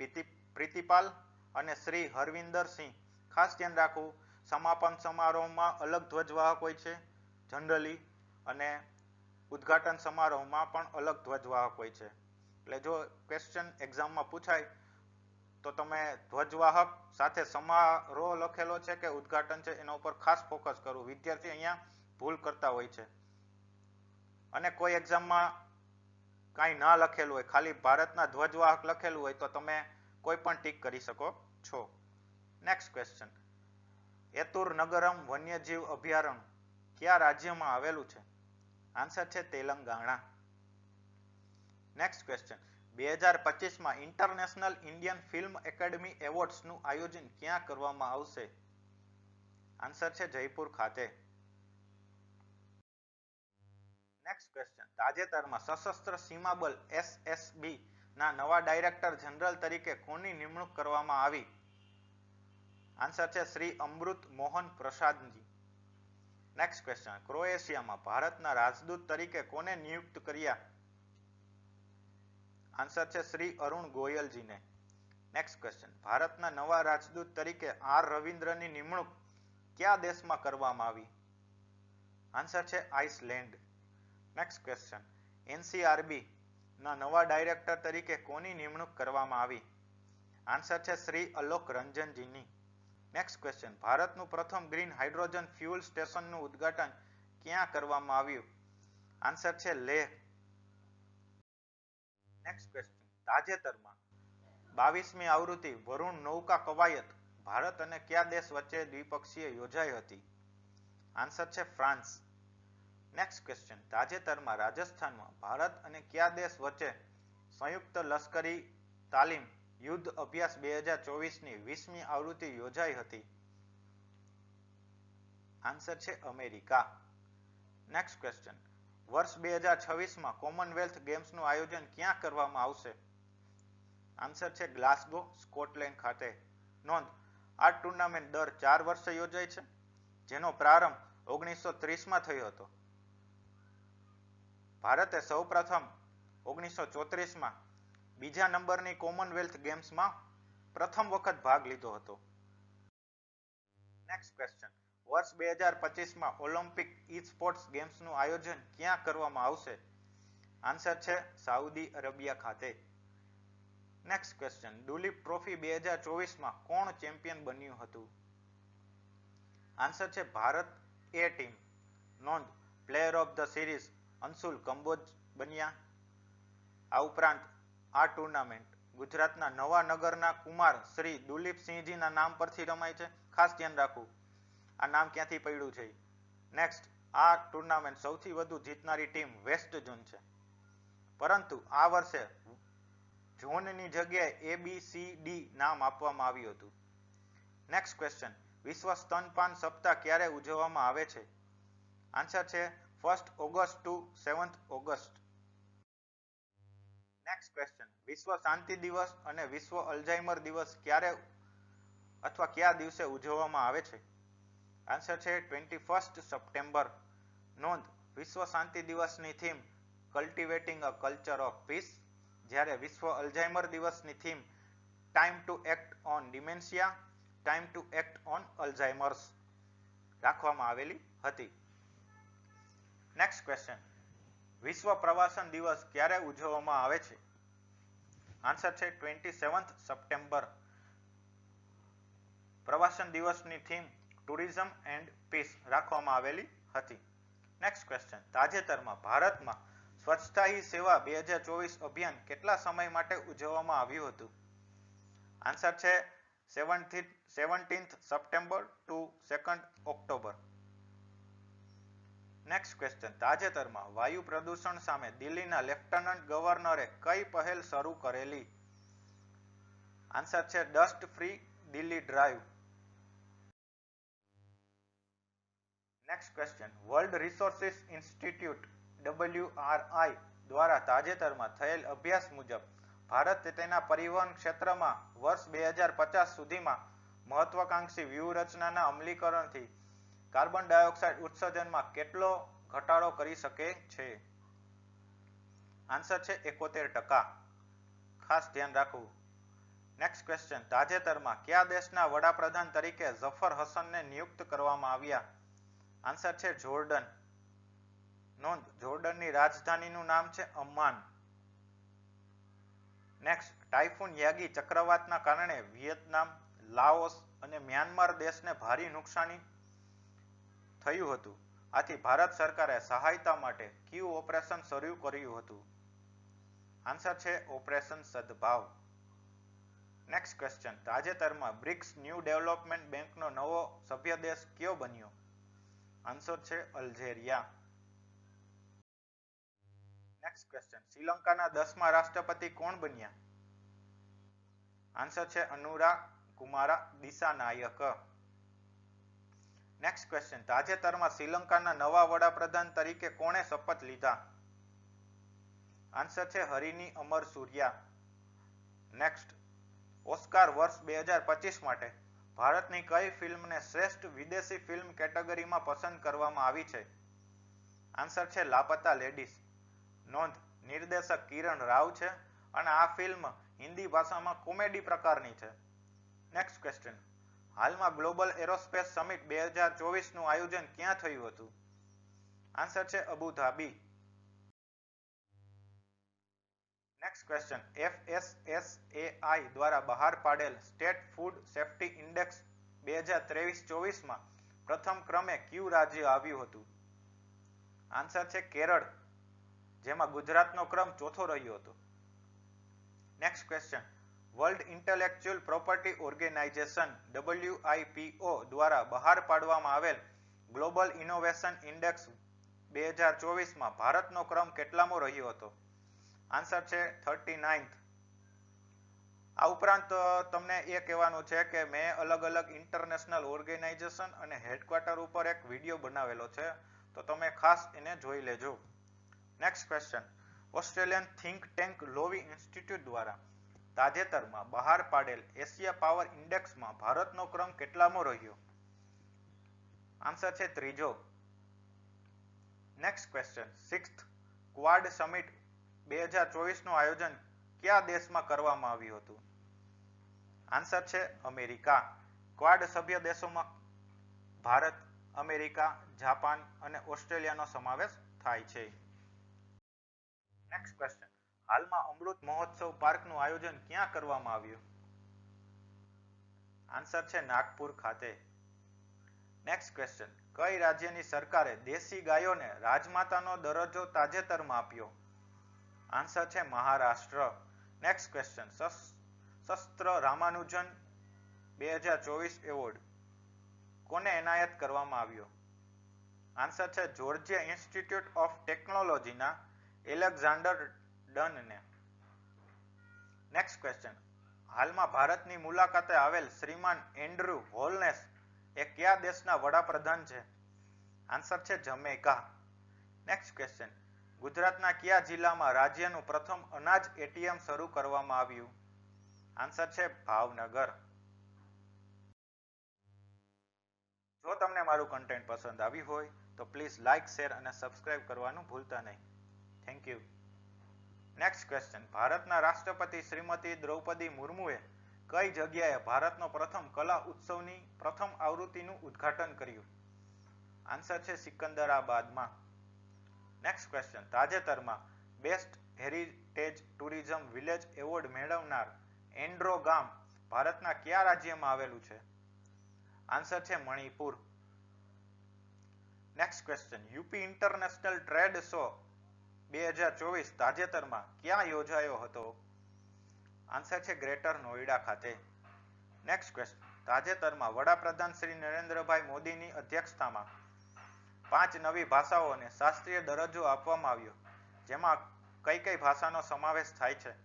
પ્રીતિપાલ અને શ્રી હરવિંદર સિંહ. ખાસ ધ્યાન રાખવું, સમાપન સમારોહમાં અલગ ધ્વજવાહક હોય છે જનરલી, અને ઉદ્ઘાટન સમારોહમાં પણ અલગ ધ્વજવાહક હોય છે. એટલે જો ક્વેશ્ચન એક્ઝામમાં પૂછાય તો તમે ધ્વજવાહક સાથે સમારોહ લખેલો છે કે ઉદ્ઘાટન છે એના ઉપર ખાસ ફોકસ કરવું. વિદ્યાર્થી અહીંયા ભૂલ કરતા હોય છે, અને કોઈ એક્ઝામમાં કાંઈ ના લખેલું હોય, ખાલી ભારતના ધ્વજવાહક લખેલું હોય તો તમે કોઈ પણ ટીક કરી શકો છો. નેક્સ્ટ ક્વેશ્ચન, એતુર નગરમ વન્યજીવ અભયારણ્ય કયા રાજ્યમાં આવેલું છે? આન્સર છે તેલંગાણા. નેક્સ્ટ ક્વેશ્ચન, 2025 માં international Indian film academy awards નું આયોજન ક્યાં કરવામાં આવશે? આન્સર છે જયપુર ખાતે. નેક્સ્ટ ક્વેશ્ચન, તાજેતરમાં સશસ્ત્ર સીમા બલ SSB ના નવા ડાયરેક્ટર જનરલ તરીકે કોની નિમણૂક કરવામાં આવી? આન્સર છે શ્રી અમૃત મોહન પ્રસાદજી. નેક્સ્ટ ક્વેશ્ચન, ક્રોએશિયામાં ભારતના રાજદૂત તરીકે કોને નિયુક્ત કર્યા? આન્સર છે શ્રી અરુણ ગોયલજીને. નેક્સ્ટ ક્વેશ્ચન, ભારતના નવા રાજદૂત તરીકે R રવિન્દ્રની નિમણૂક કયા દેશમાં કરવામાં આવી? આન્સર છે આઇસલેન્ડ. નેક્સ્ટ ક્વેશ્ચન, NCRB ના નવા ડાયરેક્ટર તરીકે કોની નિમણૂક કરવામાં આવી? આન્સર છે શ્રી અલોક રંજનજીની. નેક્સ્ટ ક્વેશ્ચન, ભારતનું પ્રથમ ગ્રીન હાઇડ્રોજન ફ્યુઅલ સ્ટેશનનું ઉદ્ઘાટન ક્યાં કરવામાં આવ્યું? આન્સર છે લેહ. નેક્સ્ટ ક્વેશ્ચન, તાજેતરમાં 22મી આવૃત્તિ વરુણ નૌકા કવાયત ભારત અને કયા દેશ વચ્ચે દ્વિપક્ષીય યોજાઈ હતી? આન્સર છે ફ્રાન્સ. નેક્સ્ટ ક્વેશ્ચન, તાજેતરમાં રાજસ્થાનમાં ભારત અને કયા દેશ વચ્ચે સંયુક્ત લશ્કરી તાલીમ યુદ્ધ અભ્યાસ 2024ની 20મી આવૃત્તિ યોજાઈ હતી? આન્સર છે અમેરિકા. નેક્સ્ટ ક્વેશ્ચન, વર્ષ 2026માં કોમનવેલ્થ ગેમ્સનું આયોજન ક્યાં કરવામાં આવશે? આન્સર છે ગ્લાસગો, સ્કોટલેન્ડ ખાતે. નોંધ, આ ટુર્નામેન્ટ દર 4 વર્ષે યોજાય છે, જેનો પ્રારંભ 1930માં થયો હતો. ભારતે સૌપ્રથમ 1934માં બીજા નંબરની કોમનવેલ્થ ગેમ્સમાં પ્રથમ વખત ભાગ લીધો હતો. નેક્સ્ટ ક્વેશ્ચન, વર્ષ 2025માં ઓલિમ્પિક ઈ સ્પોર્ટ્સ ગેમ્સનું આયોજન ક્યાં કરવામાં આવશે? આન્સર છે સાઉદી અરેબિયા ખાતે. નેક્સ્ટ ક્વેશ્ચન, દુલીપ ટ્રોફી 2024માં કોણ ચેમ્પિયન બન્યું હતું? આન્સર છે ભારત એ ટીમ. નોંધ, player of the series Anshul Kamboj બન્યા. આ ઉપરાંત આ ટુર્નામેન્ટ ગુજરાતના નવા નગરના કુમાર શ્રી દુલીપસિંહજીના નામ પરથી રમાય છે. ખાસ ધ્યાન રાખવું, આ નામ ક્યાંથી પડ્યું છે. નેક્સ્ટ, આ ટુર્નામેન્ટ સૌથી વધુ જીતનારી ટીમ વેસ્ટ ઝોન છે, પરંતુ આ વર્ષે ઝોનની જગ્યાએ ABCD નામ આપવામાં આવ્યું હતું. નેક્સ્ટ ક્વેશ્ચન, વિશ્વ સ્તનપાન સપ્તાહ ક્યારે ઉજવવામાં આવે છે? આન્સર છે 1 August to 7 August. Next question, વિશ્વ શાંતિ દિવસ અને વિશ્વ અલ્ઝાઇમર દિવસ ક્યારે અથવા કયા દિવસે ઉજવવામાં આવે છે? આન્સર છે 21 સપ્ટેમ્બર. નોંધ, વિશ્વ શાંતિ દિવસની theme cultivating a culture of peace, જ્યારે વિશ્વ અલ્ઝાઇમર દિવસની theme time to act on dementia, time to act on Alzheimer's રાખવામાં આવેલી હતી. નેક્સ્ટ ક્વેશ્ચન, વિશ્વ પ્રવાસન દિવસ ક્યારે ઉજવવામાં આવે છે? આન્સર છે 27 સપ્ટેમ્બર. પ્રવાસન દિવસની થીમ ટુરિઝમ એન્ડ પીસ રાખવામાં આવેલી હતી. નેક્સ્ટ ક્વેશ્ચન, તાજેતરમાં ભારતમાં સ્વચ્છતા હી સેવા 2024 અભિયાન કેટલા સમય માટે ઉજવવામાં આવ્યું હતું? આન્સર છે 17th September to 2 October. Next question, તાજેતરમાં વાયુ પ્રદૂષણ સામે દિલ્હીના લેફ્ટનન્ટ ગવર્નરે કઈ પહેલ શરૂ કરેલી? આન્સર છે dust free Delhi drive. Next question, world resources institute WRI દ્વારા તાજેતરમાં થયેલ અભ્યાસ મુજબ ભારત તેના પરિવહન ક્ષેત્રમાં વર્ષ 2050 સુધીમાં મહત્વાકાંક્ષી વ્યૂહરચનાના અમલીકરણથી કાર્બન ડાયોક્સાઇડ ઉત્સર્જનમાં કેટલો ઘટાડો કરી શકે છે? આન્સર છે 71%. ખાસ ધ્યાન રાખવું. નેક્સ્ટ ક્વેશ્ચન, તાજેતરમાં કયા દેશના વડાપ્રધાન તરીકે ઝફર હસનને નિયુક્ત કરવામાં આવ્યા? આન્સર છે જોર્ડન. નોંધ, જોર્ડનની રાજધાનીનું નામ છે અમ્માન. નેક્સ્ટ, ટાઇફૂન યાગી ચક્રવાતના કારણે વિયેતનામ, લાઓસ અને મ્યાનમાર દેશને ભારે નુકસાની થયું હતું. આથી ભારત સરકારે સહાયતા માટે કયું ઓપરેશન શરૂ કર્યું હતું? આન્સર છે ઓપરેશન સદભાવ. નેક્સ્ટ ક્વેશ્ચન, તાજેતરમાં બ્રિક્સ ન્યૂ ડેવલપમેન્ટ બેંકનો નવો સભ્ય દેશ કયો બન્યો? આન્સર છે અલ્જેરિયા. નેક્સ્ટ ક્વેશ્ચન, શ્રીલંકાના 10મા રાષ્ટ્રપતિ કોણ બન્યા? આન્સર છે અનુરા કુમારા દિસાનાયક. નેક્સ્ટ ક્વેશ્ચન, તાજેતરમાં શ્રીલંકાના નવા વડાપ્રધાન તરીકે કોણે શપથ લીધા? આન્સર છે હરિની અમરસૂર્યા. નેક્સ્ટ, ઓસ્કાર વર્ષ 2025 માટે ભારતની કઈ ફિલ્મને શ્રેષ્ઠ વિદેશી ફિલ્મ કેટેગરીમાં પસંદ કરવામાં આવી છે? આન્સર છે લાપતા લેડીઝ. નોંધ, નિર્દેશક કિરણ રાવ છે અને આ ફિલ્મ હિન્દી ભાષામાં કોમેડી પ્રકારની છે. નેક્સ્ટ ક્વેશ્ચન, હાલમાં ગ્લોબલ એરોસ્પેસ સમિટ 2024નું આયોજન ક્યાં થયું હતું? આન્સર છે અબુધાબી. નેક્સ્ટ ક્વેશ્ચન, FSSAI દ્વારા બહાર પાડેલ સ્ટેટ ફૂડ સેફ્ટી ઇન્ડેક્સ 2023-24માં પ્રથમ ક્રમે કયું રાજ્ય આવ્યું હતું? આન્સર છે કેરળ, જેમાં ગુજરાતનો ક્રમ ચોથો રહ્યો હતો. Next question, World Intellectual Property Organization WIPO દ્વારા બહાર પાડવામાં આવેલ ગ્લોબલ ઇનોવેશન ઇન્ડેક્સ 2024માં ભારતનો ક્રમ કેટલામો રહ્યો હતો? આન્સર છે 39th. આ ઉપરાંત તમને એ કહેવાનું છે કે મેં અલગ અલગ ઇન્ટરનેશનલ ઓર્ગેનાઇઝેશન અને હેડક્વાર્ટર ઉપર એક વિડીયો બનાવેલો છે, તો તમે ખાસ એને જોઈ લેજો. Next question. Australian think tank Lowy institute દ્વારા તાજેતરમાં બહાર પાડેલ એશિયા પાવર ઇન્ડેક્સમાં ભારતનો ક્રમ કેટલામો રહ્યો? આન્સર છે 3જો. Next question. 6th Quad summit 2024 નું આયોજન કયા દેશમાં કરવામાં આવ્યું હતું? આન્સર છે અમેરિકા. ક્વાડ સભ્ય દેશોમાં ભારત, અમેરિકા, જાપાન અને ઓસ્ટ્રેલિયાનો સમાવેશ થાય છે. Next question. હાલમાં અમૃત મહોત્સવ પાર્કનું આયોજન ક્યાં કરવામાં આવ્યું? આન્સર છે નાગપુર ખાતે. Next question. કઈ રાજ્યની સરકારે દેશી ગાયોને રાજમાતાનો દરજ્જો તાજેતરમાં આપ્યો? આન્સર છે મહારાષ્ટ્ર. Next question. શસ્ત્ર રામાનુજન 2024 એવોર્ડ કોને એનાયત કરવામાં આવ્યો? આન્સર છે જોર્જિયા ઇન્સ્ટિટ્યૂટ ઓફ ટેકનોલોજીના એલેક્ઝાન્ડર ડનને. નેક્સ્ટ ક્વેશ્ચન. હાલમાં ભારતની મુલાકાતે આવેલ શ્રીમાન એન્ડ્રુ હોલનેસ એ કયા દેશના વડાપ્રધાન છે? આન્સર છે જમૈકા. Next question. ગુજરાતના કયા જિલ્લામાં રાજ્યનું પ્રથમ અનાજ એટીએમ શરૂ કરવામાં આવ્યું? આન્સર છે ભાવનગર. જો તમને મારું કન્ટેન્ટ પસંદ આવ્યું હોય તો પ્લીઝ લાઇક, શેર અને સબસ્ક્રાઇબ કરવાનું ભૂલતા નહીં. Thank you. Next question. ભારતના રાષ્ટ્રપતિ શ્રીમતી દ્રૌપદી મુર્મુએ કઈ જગ્યાએ ભારતનો પ્રથમ કલા ઉત્સવની પ્રથમ આવૃત્તિનું ઉદ્ઘાટન કર્યું? આન્સર છે સિકંદરાબાદમાં. Next question. તાજેતરમાં best heritage tourism village award મેળવનાર એન્ડ્રો ગામ ભારતના કયા રાજ્યમાં આવેલું છે? આન્સર છે Manipur. Next question. UP international trade show 2024 તાજેતરમાં ક્યાં યોજાયો હતો? આન્સર છે ગ્રેટર નોઈડા ખાતે. Next question. તાજેતરમાં વડાપ્રધાન શ્રી નરેન્દ્રભાઈ મોદીની અધ્યક્ષતામાં 5 નવી ભાષાઓને શાસ્ત્રીય દરજ્જો આપવામાં આવ્યો, જેમાં કઈ કઈ ભાષાનો સમાવેશ થાય છે?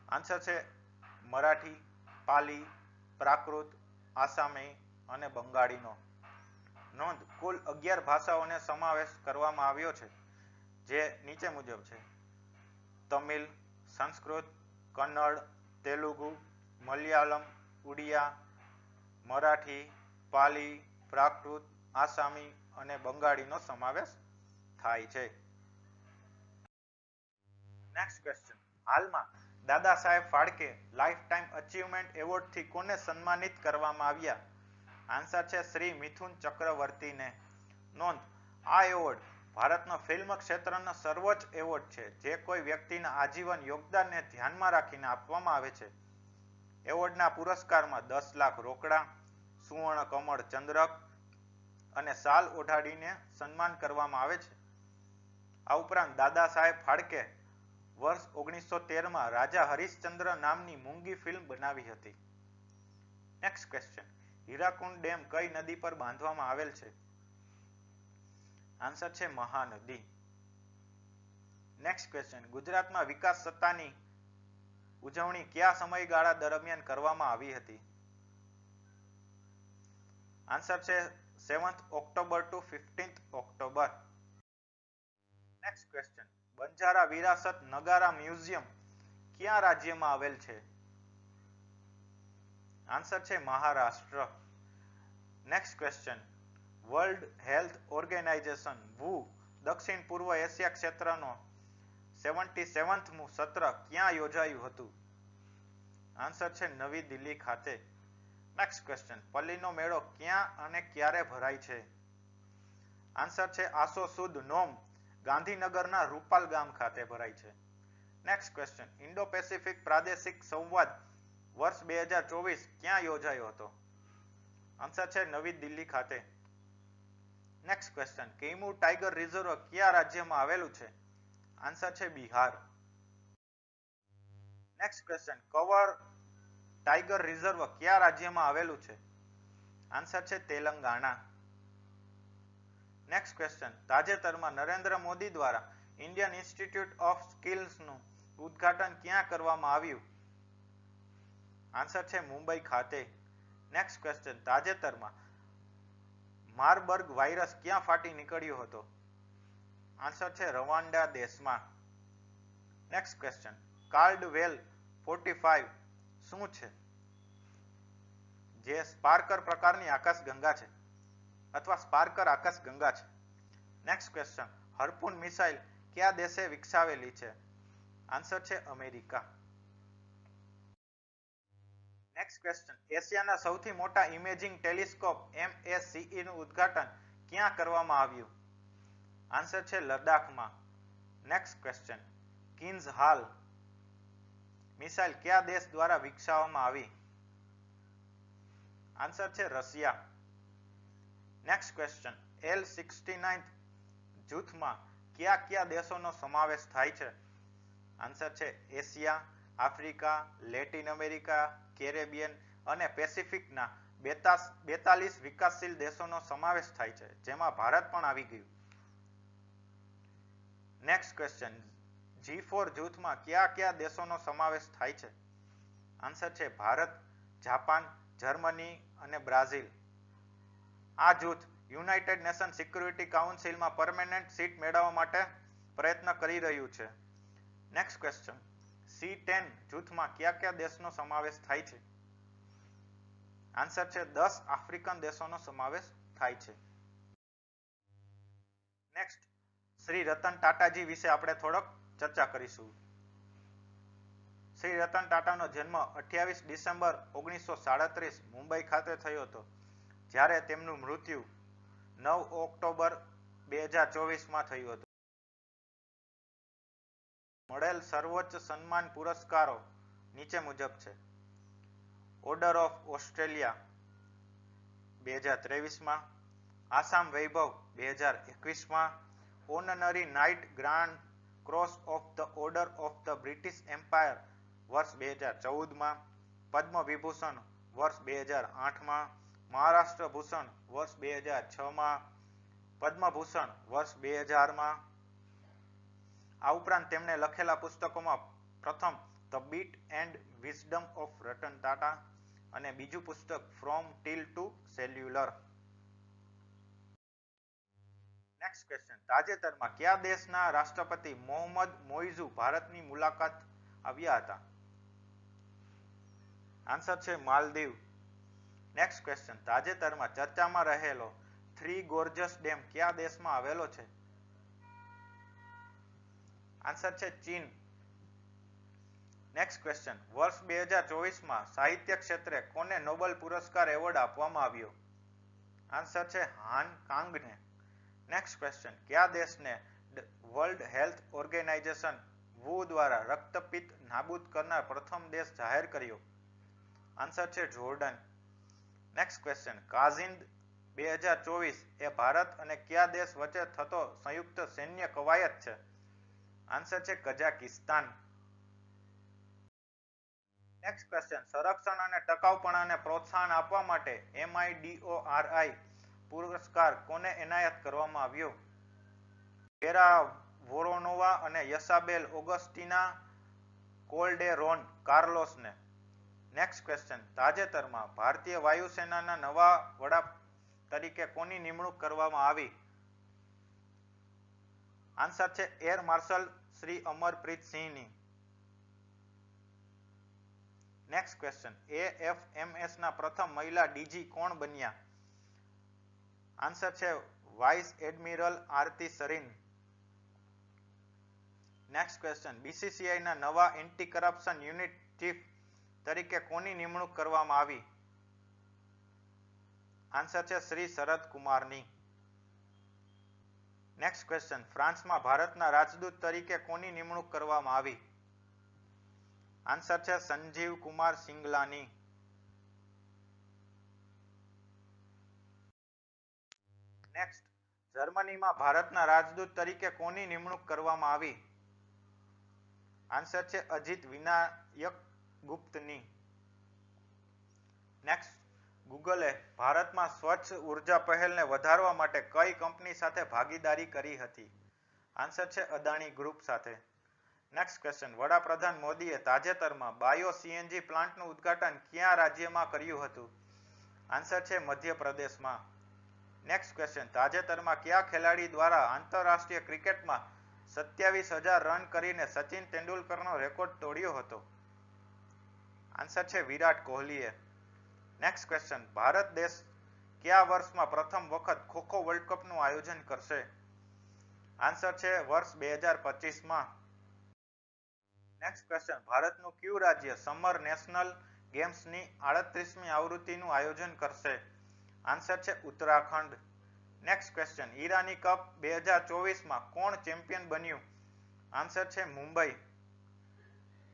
આન્સર છે મરાઠી, પાલી, પ્રાકૃત, આસામી અને બંગાળીનો. નોંધ. કુલ 11 ભાષાઓને સમાવેશ કરવામાં આવ્યો છે, જે નીચે મુજબ છે: તમિલ, સંસ્કૃત, કન્નડ, તેલુગુ, મલયાલમ, ઉડિયા, મરાઠી, પાલી, પ્રાકૃત, આસામી અને બંગાળીનો સમાવેશ થાય છે. Next question. હાલમાં Dada Saheb Phalke life time achievement એવોર્ડથી કોને સન્માનિત કરવામાં આવ્યા? આન્સર છે શ્રી મિથુન ચક્રવર્તીને. નોંધ. આ એવોર્ડ ભારતનો ફિલ્મ ક્ષેત્રનો સર્વોચ્ચ એવોર્ડ છે, જે કોઈ વ્યક્તિના આજીવન યોગદાનને ધ્યાનમાં રાખીને આપવામાં આવે છે. એવોર્ડના પુરસ્કારમાં 10 લાખ રોકડા, સુવર્ણ કમળ ચંદ્રક અને શાલ ઓઢાડીને સન્માન કરવામાં આવે છે. આ ઉપરાંત દાદા સાહેબ ફાળકે વર્ષ 1913માં રાજા હરિશ્ચંદ્ર નામની મૂંગી ફિલ્મ બનાવી હતી. Next question. હીરાકુંડ ડેમ કઈ નદી પર બાંધવામાં આવેલ છે? આન્સર છે મહાનદી. Next question. ગુજરાતમાં વિકાસ સત્તાની ઉજવણી કયા સમયગાળા દરમિયાન કરવામાં આવી હતી? આન્સર છે 7th October to 15th October. Next question. Banjara Virasat Nagara museum કયા રાજ્યમાં આવેલ છે? આન્સર છે Maharashtra. Next question. World Health Organization WHO દક્ષિણ પૂર્વ એશિયા ક્ષેત્રનો 77મું સત્ર ક્યાં યોજાયું હતું? આન્સર છે નવી દિલ્હી ખાતે. Next question. પલ્લીનો મેળો ક્યાં અને ક્યારે ભરાય છે? આન્સર છે આસો સુદ નોમ ગાંધીનગરના રૂપાલ ગામ ખાતે ભરાય છે. Next question. ઇન્ડો પેસિફિક પ્રાદેશિક સંવાદ વર્ષ 2024 ક્યાં યોજાયો હતો? આન્સર છે નવી દિલ્હી ખાતે. Next question. Kaimur tiger reserve કયા રાજ્યમાં આવેલું છે? આન્સર છે Bihar. Next question. Kawal tiger reserve કયા રાજ્યમાં આવેલું છે? આન્સર છે તેલંગાણા. નેક્સ્ટ ક્વેશ્ચન, તાજેતરમાં નરેન્દ્ર મોદી દ્વારા ઇન્ડિયન ઇન્સ્ટિટ્યૂટ ઓફ સ્કિલ્સનું ઉદ્ઘાટન ક્યાં કરવામાં આવ્યું? આન્સર છે મુંબઈ ખાતે. નેક્સ્ટ ક્વેશ્ચન, તાજેતરમાં મારબર્ગ વાયરસ ક્યાં ફાટી નીકળ્યો હતો? આન્સર છે રવાન્ડા દેશમાં. નેક્સ્ટ ક્વેશ્ચન, કાર્ડવેલ 45 શું છે? જે સ્પાર્કર પ્રકારની આકાશગંગા છે અથવા સ્પાર્કર આકાશગંગા છે. નેક્સ્ટ ક્વેશ્ચન, હર્પૂન મિસાઇલ કયા દેશે વિકસાવેલી છે? આન્સર છે અમેરિકા. નેક્સ્ટ ક્વેશ્ચન, એશિયાના સૌથી મોટા ઇમેજિંગ ટેલિસ્કોપ MACE નું ઉદ્ઘાટન ક્યાં કરવામાં આવ્યું? આન્સર છે લદ્દાખમાં. નેક્સ્ટ ક્વેશ્ચન, કિન્ઝ હાલ મિસાઇલ કયા દેશ દ્વારા વિકસાવવામાં આવી? આન્સર છે રશિયા. નેક્સ્ટ ક્વેશ્ચન, L69 જૂથમાં કયા દેશોનો સમાવેશ થાય છે? આન્સર છે Asia, Africa, Latin America, Caribbean અને પેસિફિકના 42 વિકાસશીલ દેશોનો સમાવેશ થાય છે, જેમાં ભારત પણ આવી ગયું. નેક્સ્ટ ક્વેશ્ચન, G4 જૂથમાં કયા દેશોનો સમાવેશ થાય છે? આન્સર છે ભારત, જાપાન, જર્મની અને બ્રાઝિલ. આ જૂથ યુનાઇટેડ નેશન સિક્યુરિટી કાઉન્સિલમાં પરમેનન્ટ સીટ મેળવવા માટે પ્રયત્ન કરી રહ્યું છે. નેક્સ્ટ ક્વેશ્ચન, C10 જૂથમાં કયા દેશનો સમાવેશ થાય છે? આન્સર છે 10 આફ્રિકન દેશોનો સમાવેશ થાય છે. નેક્સ્ટ, શ્રી રતન ટાટાજી વિશે આપણે થોડોક ચર્ચા કરીશું. શ્રી રતન ટાટાનો જન્મ 28 ડિસેમ્બર 1937 મુંબઈ ખાતે થયો હતો, જ્યારે તેમનું મૃત્યુ 9 ઓક્ટોબર 2024માં થયું હતું. મળેલ સર્વોચ્ચ સન્માન પુરસ્કારો નીચે મુજબ છે. ઓર્ડર ઓફ ઓસ્ટ્રેલિયા 2023માં, આસામ વૈભવ 2021માં, honorary knight grand cross of the order of the British empire વર્ષ 2014માં, પદ્મ વિભૂષણ વર્ષ 2008માં, મહારાષ્ટ્ર ભૂષણ વર્ષ 2006માં, પદ્મભૂષણ વર્ષ 2000માં. આ ઉપરાંત તેમણે લખેલા પુસ્તકોમાં પ્રથમ the beat and wisdom of Ratan Tata અને બીજું પુસ્તક from teal to cellular. Next question, તાજેતરમાં કયા દેશના રાષ્ટ્રપતિ મોહમ્મદ મોઇઝુ ભારતની મુલાકાત આવ્યા હતા? આન્સર છે માલદીવ. નેક્સ્ટ ક્વેશ્ચન, તાજેતરમાં ચર્ચામાં રહેલો થ્રી ગોર્જસ ડેમ કયા દેશમાં આવેલો છે? આન્સર છે ચીન. નેક્સ્ટ ક્વેશ્ચન, વર્ષ 2024માં સાહિત્ય ક્ષેત્રે કોને નોબેલ પુરસ્કાર એવોર્ડ આપવામાં આવ્યો? આન્સર છે હાન કાંગને. નેક્સ્ટ ક્વેશ્ચન, કયા દેશને વર્લ્ડ હેલ્થ ઓર્ગેનાઇઝેશન WHO દ્વારા રક્તપિત્ત નાબૂદ કરનાર પ્રથમ દેશ જાહેર કર્યો? આન્સર છે જોર્ડન. નેક્સ્ટ ક્વેશ્ચન, કાઝિંદ 2024 એ ભારત અને કયા દેશ વચ્ચે થતો સંયુક્ત સૈન્ય કવાયત છે? આન્સર છે કઝાકિસ્તાન. નેક્સ્ટ ક્વેશ્ચન, સંરક્ષણ અને ટકાઉપણાને પ્રોત્સાહન આપવા માટે MIDORI પુરસ્કાર કોને એનાયત કરવામાં આવ્યો? વેરા વોરોનોવા અને યસાબેલ ઓગસ્ટીના કોલ્ડેરોન કાર્લોસને. નેક્સ્ટ ક્વેશ્ચન, તાજેતરમાં ભારતીય વાયુસેનાના નવા વડા તરીકે કોની નિમણૂક કરવામાં આવી? આન્સર છે એર માર્શલ શ્રી અમરપ્રીત સિંહની. નેક્સ્ટ ક્વેશ્ચન, AFMS ના પ્રથમ મહિલા ડીજી કોણ બન્યા? આન્સર છે વાઇસ એડમિરલ આરતી સરીન. નેક્સ્ટ ક્વેશ્ચન, BCCI ના નવા એન્ટી કરપ્શન યુનિટ ચીફ તરીકે કોની નિમણૂક કરવામાં આવી? આન્સર છે શ્રી શરદ કુમારની. નેક્સ્ટ ક્વેશ્ચન, ફ્રાન્સમાં ભારતના રાજદૂત તરીકે કોની નિમણૂક કરવામાં આવી? આન્સર છે સંજીવ કુમાર સિંગલાની. નેક્સ્ટ, જર્મનીમાં ભારતના રાજદૂત તરીકે કોની નિમણૂક કરવામાં આવી? આન્સર છે અજીત વિનાયક ગુપ્તની. નેક્સ્ટ, ગૂગલે ભારતમાં સ્વચ્છ ઉર્જા પહેલને વધારવા માટે કઈ કંપની સાથે ભાગીદારી કરી હતી? આન્સર છે અદાણી ગ્રુપ સાથે. નેક્સ્ટ ક્વેશ્ચન, વડાપ્રધાન મોદીએ તાજેતરમાં બાયો સીએનજી પ્લાન્ટનું ઉદ્ઘાટન કયા રાજ્યમાં કર્યું હતું? આન્સર છે મધ્યપ્રદેશમાં. નેક્સ્ટ ક્વેશ્ચન, તાજેતરમાં કયા ખેલાડી દ્વારા આંતરરાષ્ટ્રીય ક્રિકેટમાં 27,000 રન કરીને સચિન તેંડુલકરનો રેકોર્ડ તોડ્યો હતો? આન્સર છે વિરાટ કોહલીએ. નેક્સ્ટ ક્વેશ્ચન, ભારત દેશ કયા વર્ષમાં પ્રથમ વખત ખોખો વર્લ્ડ કપનું આયોજન કરશે? આન્સર છે વર્ષ 2025માં. નેક્સ્ટ ક્વેશ્ચન, ભારતનું કયું રાજ્ય સમર નેશનલ ગેમ્સની 38મી આવૃત્તિનું આયોજન કરશે? આન્સર છે Uttarakhand. Next question, Irani cup 2024માં કોણ ચેમ્પિયન બન્યું? આન્સર છે મુંબઈ.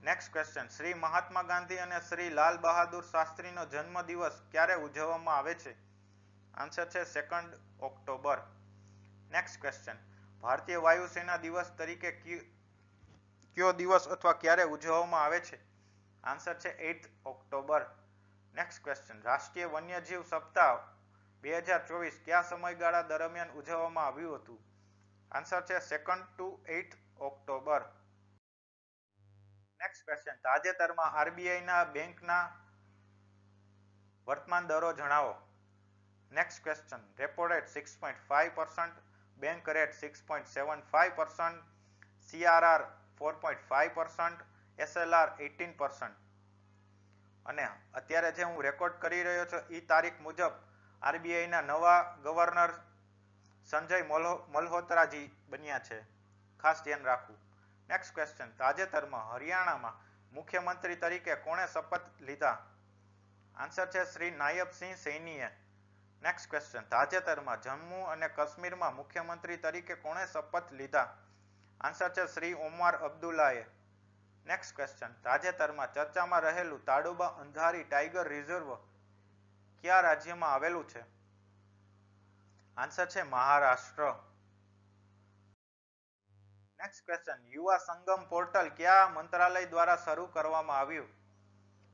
નેક્સ્ટ ક્વેશ્ચન, શ્રી મહાત્મા ગાંધી અને શ્રી લાલ બહાદુર શાસ્ત્રીનો જન્મદિવસ ક્યારે ઉજવવામાં આવે છે? આન્સર છે 2 ઓક્ટોબર. નેક્સ્ટ ક્વેશ્ચન, ભારતીય વાયુસેના દિવસ તરીકે કયો દિવસ અથવા ક્યારે ઉજવવામાં આવે છે? આન્સર છે 8 ઓક્ટોબર. નેક્સ્ટ ક્વેશ્ચન, રાષ્ટ્રીય વન્યજીવ સપ્તાહ 2024 કયા સમયગાળા દરમિયાન ઉજવવામાં આવ્યું હતું? આન્સર છે 2 to 8 ઓક્ટોબર. નેક્સ્ટ ક્વેશ્ચન, તાજેતરમાં આરબીઆઈના બેંકના વર્તમાન દરો જણાવો. Next question, repo rate 6.5%, bank rate 6.75%, CRR 4.5%, SLR 18%. અને અત્યારે જે હું રેકોર્ડ કરી રહ્યો છું એ તારીખ મુજબ આરબીઆઈના નવા ગવર્નર સંજય મલ્હોત્રાજી બન્યા છે. ખાસ ધ્યાન રાખવું. નેક્સ્ટ ક્વેશ્ચન, તાજેતરમાં હરિયાણામાં મુખ્યમંત્રી તરીકે કોણે શપથ લીધા? આન્સર છે શ્રી નાયબસિંહ સૈનીએ. નેક્સ્ટ ક્વેશ્ચન, તાજેતરમાં જમ્મુ અને કાશ્મીરમાં મુખ્યમંત્રી તરીકે કોણે શપથ લીધા? આન્સર છે શ્રી ઓમર અબ્દુલ્લાએ. નેક્સ્ટ ક્વેશ્ચન, તાજેતરમાં ચર્ચામાં રહેલું તાડોબા અંધારી ટાઈગર રિઝર્વ કયા રાજ્યમાં આવેલું છે? આન્સર છે Maharashtra. Next question, Yuva Sangam portal કયા મંત્રાલય દ્વારા શરૂ કરવામાં આવ્યું?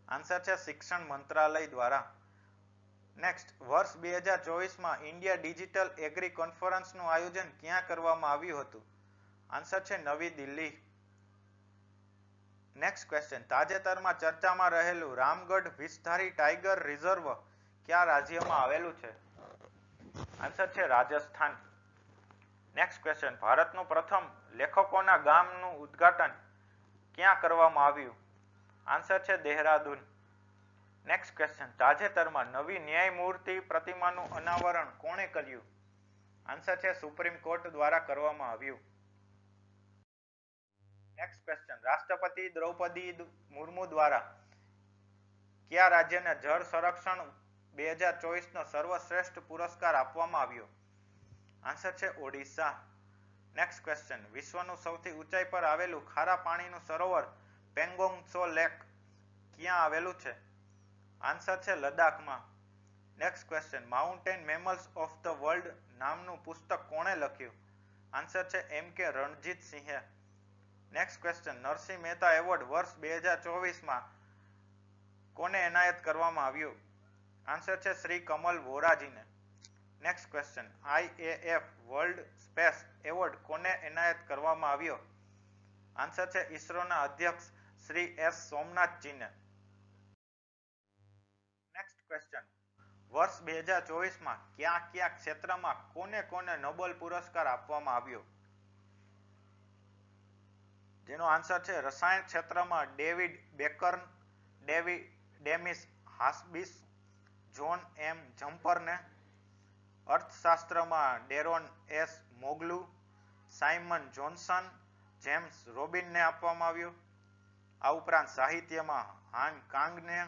આન્સર છે શિક્ષણ મંત્રાલય દ્વારા. નેક્સ્ટ, વર્ષ 2024માં ઇન્ડિયા ડિજિટલ એગ્રી કોન્ફરન્સનું આયોજન ક્યાં કરવામાં આવ્યું હતું? આન્સર છે નવી દિલ્હી. નેક્સ્ટ ક્વેશ્ચન, તાજેતરમાં ચર્ચામાં રહેલું રામગઢ વિષધારી ટાઈગર રિઝર્વ કયા રાજ્યમાં આવેલું છે? આન્સર છે રાજસ્થાન. નેક્સ્ટ ક્વેશ્ચન, ભારતનું પ્રથમ લેખકોના ગામનું ઉદ્ઘાટન ક્યાં કરવામાં આવ્યું? આન્સર છે દેહરાદૂન. નેક્સ્ટ ક્વેશ્ચન, તાજેતરમાં નવી ન્યાયમૂર્તિ પ્રતિમાનું અનાવરણ કોણે કર્યું? આન્સર છે સુપ્રીમ કોર્ટ દ્વારા કરવામાં આવ્યું. નેક્સ્ટ ક્વેશ્ચન, રાષ્ટ્રપતિ દ્રૌપદી મુર્મુ દ્વારા કયા રાજ્યને જળ સંરક્ષણ 2024નો સર્વશ્રેષ્ઠ પુરસ્કાર આપવામાં આવ્યો? આન્સર છે ઓડિશા. નેક્સ્ટ ક્વેશ્ચન, વિશ્વનું સૌથી ઊંચાઈ પર આવેલું ખારા પાણીનું સરોવર પેંગોંગ ત્સો લેક ક્યાં આવેલું છે? આન્સર છે લદ્દાખમાં. Next question, mountain mammals of the world નામનું પુસ્તક કોણે લખ્યું? આન્સર છે M.K. રણજીતસિંહે. Next question, Narsinh Mehta award વર્ષ 2024માં કોને એનાયત કરવામાં આવ્યું? આન્સર છે શ્રી કમલ વોરાજીને. Next question, IAF world space award કોને એનાયત કરવામાં આવ્યો? આન્સર છે ઈસરોના અધ્યક્ષ શ્રી S. સોમનાથજીને. નેક્સ્ટ ક્વેશ્ચન, વર્ષ 2024માં કયા ક્ષેત્રમાં કોને કોને નોબેલ પુરસ્કાર આપવામાં આવ્યો? જેનો આન્સર છે રસાયણ ક્ષેત્રમાં David Baker, Demis Hassabis, John M. જમ્પરને, અર્થશાસ્ત્રમાં ડેરોન S. મોગલુ, સાયમન જોન્સન, જેમ્સ રોબિનને આપવામાં આવ્યું. આ ઉપરાંત સાહિત્યમાં હાન કાંગને,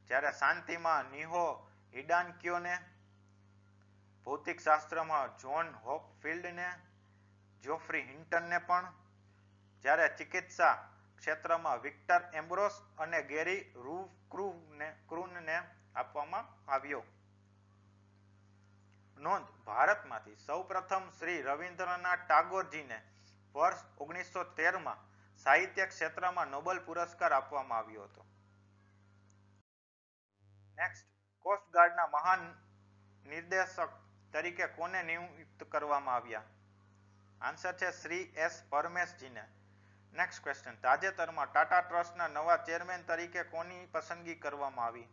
જ્યારે શાંતિમાં નિહો હિડાન્ક્યોને, ભૌતિકશાસ્ત્રમાં જોન હોપફિલ્ડને, જોફ્રી હિન્ટનને પણ, જ્યારે ચિકિત્સા ક્ષેત્રમાં વિક્ટર એમ્બ્રોસ અને ગેરી ક્રૂનને આપવામાં આવ્યો. નોંધ, ભારતમાંથી સૌપ્રથમ શ્રી રવિન્દ્રનાથ ટાગોરજીને વર્ષ 1913માં સાહિત્ય ક્ષેત્રમાં નોબેલ પુરસ્કાર આપવામાં આવ્યો હતો. નેક્સ્ટ, કોસ્ટગાર્ડના મહાન નિર્દેશક તરીકે કોને નિયુક્ત કરવામાં આવ્યા? આન્સર છે શ્રી એસ પરમેશજીને. નેક્સ્ટ ક્વેશ્ચન, તાજેતરમાં ટાટા ટ્રસ્ટના નવા ચેરમેન તરીકે કોની પસંદગી કરવામાં આવી?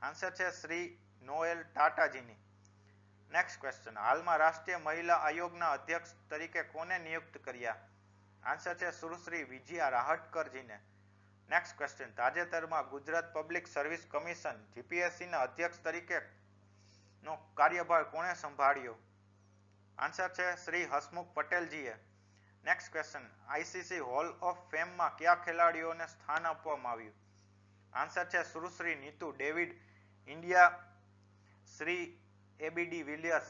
આન્સર છે શ્રી નોએલ ટાટાજીની. નેક્સ્ટ ક્વેશ્ચન, હાલમાં રાષ્ટ્રીય મહિલા આયોગના અધ્યક્ષ તરીકે કોને નિયુક્ત કર્યા? આન્સર છે સુશ્રી વિજયા રાહટકરજીને. નેક્સ્ટ ક્વેશ્ચન, તાજેતરમાં ગુજરાત પબ્લિક સર્વિસ કમિશન જીપીએસસીના અધ્યક્ષ તરીકે નો કાર્યભાર કોણે સંભાળ્યો? આન્સર છે શ્રી હસમુખ પટેલજીએ. Next question, ICC hall of ફેમમાં કયા ખેલાડીઓને સ્થાન આપવામાં આવ્યું? આન્સર છે Sushri Neetu David India, Shri AB de Villiers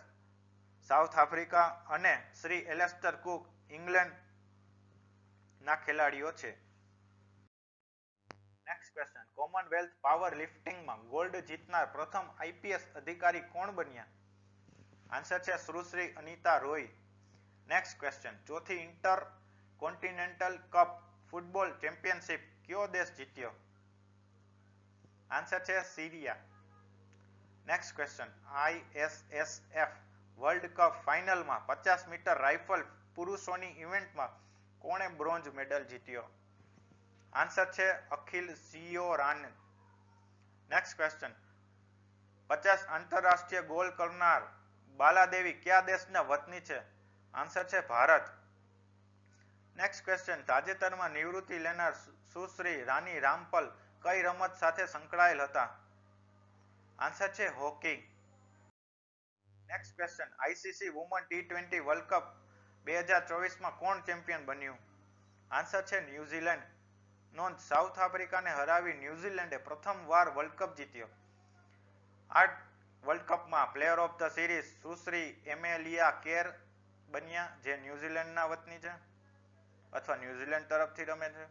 South Africa અને શ્રી એલેસ્ટર કુક ઇંગ્લેન્ડ ના ખેલાડીઓ છે. નેક્સ્ટ ક્વેશ્ચન, કોમનવેલ્થ પાવર લિફ્ટિંગમાં ગોલ્ડ જીતનાર પ્રથમ આઈપીએસ અધિકારી કોણ બન્યા? આન્સર છે સુશ્રી અનિતા રોય. નેક્સ્ટ ક્વેશ્ચન, ચોથી inter continental cup football championship કયો દેશ જીત્યો? આન્સર છે Syria. Next question, ISSF world cup ફાઇનલમાં 50 મીટર રાઇફલ પુરુષોની ઇવેન્ટમાં કોણે બ્રોન્ઝ મેડલ જીત્યો? આન્સર છે અખિલ સિયોરાન. નેક્સ્ટ ક્વેશ્ચન, 50 આંતરરાષ્ટ્રીય ગોલ કરનાર બાલાદેવી કયા દેશના વતની છે? આન્સર છે ભારત. નેક્સ્ટ ક્વેશ્ચન, તાજેતરમાં નિવૃત્તિ લેનાર સુશ્રી રાની રામપલ કઈ રમત સાથે સંકળાયેલ હતા? આન્સર છે hockey. Next question, ICC woman ટી20 વર્લ્ડ કપ 2024માં કોણ ચેમ્પિયન બન્યું? આન્સર છે ન્યુઝીલેન્ડ. નોંધ, સાઉથ આફ્રિકાને હરાવી ન્યુઝીલેન્ડે પ્રથમ વાર વર્લ્ડ કપ જીત્યો. આ વર્લ્ડ કપમાં player of the series Sushri Amelia Kerr બન્યા, જે ન્યુઝીલેન્ડના વતની છે અથવા ન્યુઝીલેન્ડ તરફથી રમે છે.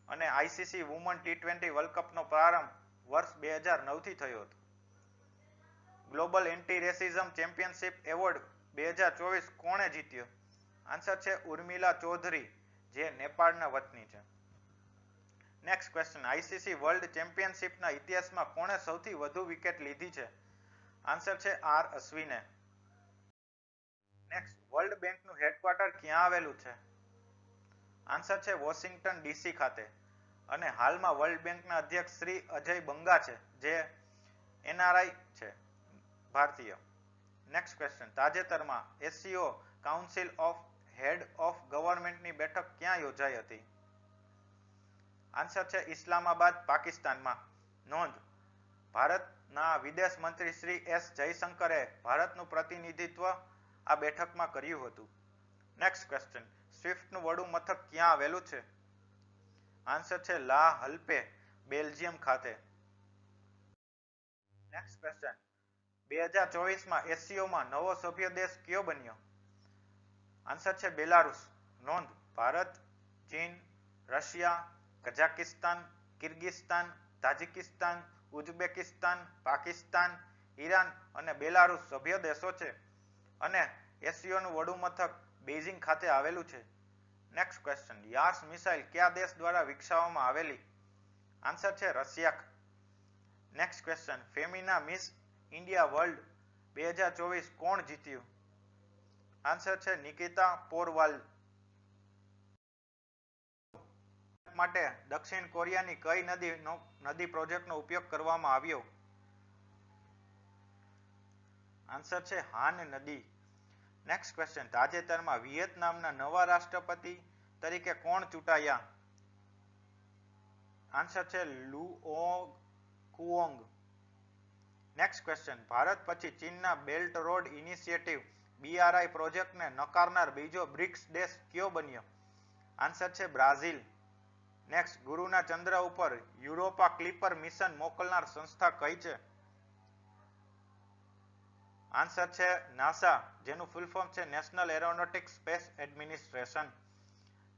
અને આઈસીસી વુમન ટી20 વર્લ્ડ કપનો પ્રારંભ વર્ષ 2009 થી થયો હતો. Global anti racism championship award 2024 કોણે જીત્યો? આન્સર છે ઉર્મિલા ચૌધરી, જે નેપાળના વતની છે. નેક્સ્ટ ક્વેશ્ચન, આઈસીસી વર્લ્ડ ચેમ્પિયનશિપના ઇતિહાસમાં કોણે સૌથી વધુ વિકેટ લીધી છે? આન્સર છે આર અશ્વિને. નેક્સ્ટ, વર્લ્ડ બેંકનું હેડક્વાર્ટર ક્યાં આવેલું છે? આન્સર છે વોશિંગ્ટન ડીસી ખાતે. અને હાલમાં વર્લ્ડ બેંકના અધ્યક્ષ શ્રી અજય બંગા છે, જે એનઆરઆઈ છે, ભારતીય. નેક્સ્ટ ક્વેશ્ચન, તાજેતરમાં SCO council of head of ગવર્નમેન્ટની બેઠક ક્યાં યોજાઈ હતી? આન્સર છે ઇસ્લામાબાદ, પાકિસ્તાનમાં. નોંધ, ભારતના વિદેશ મંત્રી શ્રી એસ જયશંકરે ભારતનું પ્રતિનિધિત્વ આ બેઠકમાં કર્યું હતું. નેક્સ્ટ ક્વેશ્ચન, સ્વિફ્ટનું વડું મથક ક્યાં આવેલું છે? આન્સર છે લા હલ્પે, બેલ્જિયમ ખાતે. નેક્સ્ટ ક્વેશ્ચન, 2024માં એસસીઓમાં નવો સભ્ય દેશ કયો બન્યો? આન્સર છે બેલારુસ. નોંધ, ભારત, ચીન, Russia, Kazakhstan, Kyrgyzstan, Tajikistan, Uzbekistan, Pakistan, Iran અને બેલારુસ સભ્ય દેશો છે અને એસસીઓનું વડું મથક બેઇજિંગ ખાતે આવેલું છે. નેક્સ્ટ ક્વેશ્ચન, યાર્સ મિસાઇલ કયા દેશ દ્વારા વિકસાવવામાં આવેલી? આન્સર છે Russia. Next question, Femina miss India world 2024 કોણ જીત્યું? આન્સર છે નિકિતા પોરવાલ. માટે દક્ષિણ કોરિયાની કઈ નદી પ્રોજેક્ટનો ઉપયોગ કરવામાં આવ્યો? આન્સર છે હાન નદી. નેક્સ્ટ ક્વેશ્ચન, તાજેતરમાં વિયેતનામના નવા રાષ્ટ્રપતિ તરીકે કોણ ચૂંટાયા? આન્સર છે લુઓ કુઓંગ. નેક્સ્ટ ક્વેશ્ચન, ભારત પછી ચીનના બેલ્ટ રોડ ઇનિશિયેટિવ BRI પ્રોજેક્ટને નકારનાર બીજો બ્રિક્સ દેશ કયો બન્યો? આન્સર છે બ્રાઝિલ. નેક્સ્ટ, ગુરુના ચંદ્ર ઉપર યુરોપા ક્લિપર મિશન મોકલનાર સંસ્થા કઈ છે? આન્સર છે નાસા, જેનું ફૂલ ફોર્મ છે national aeronautics space administration.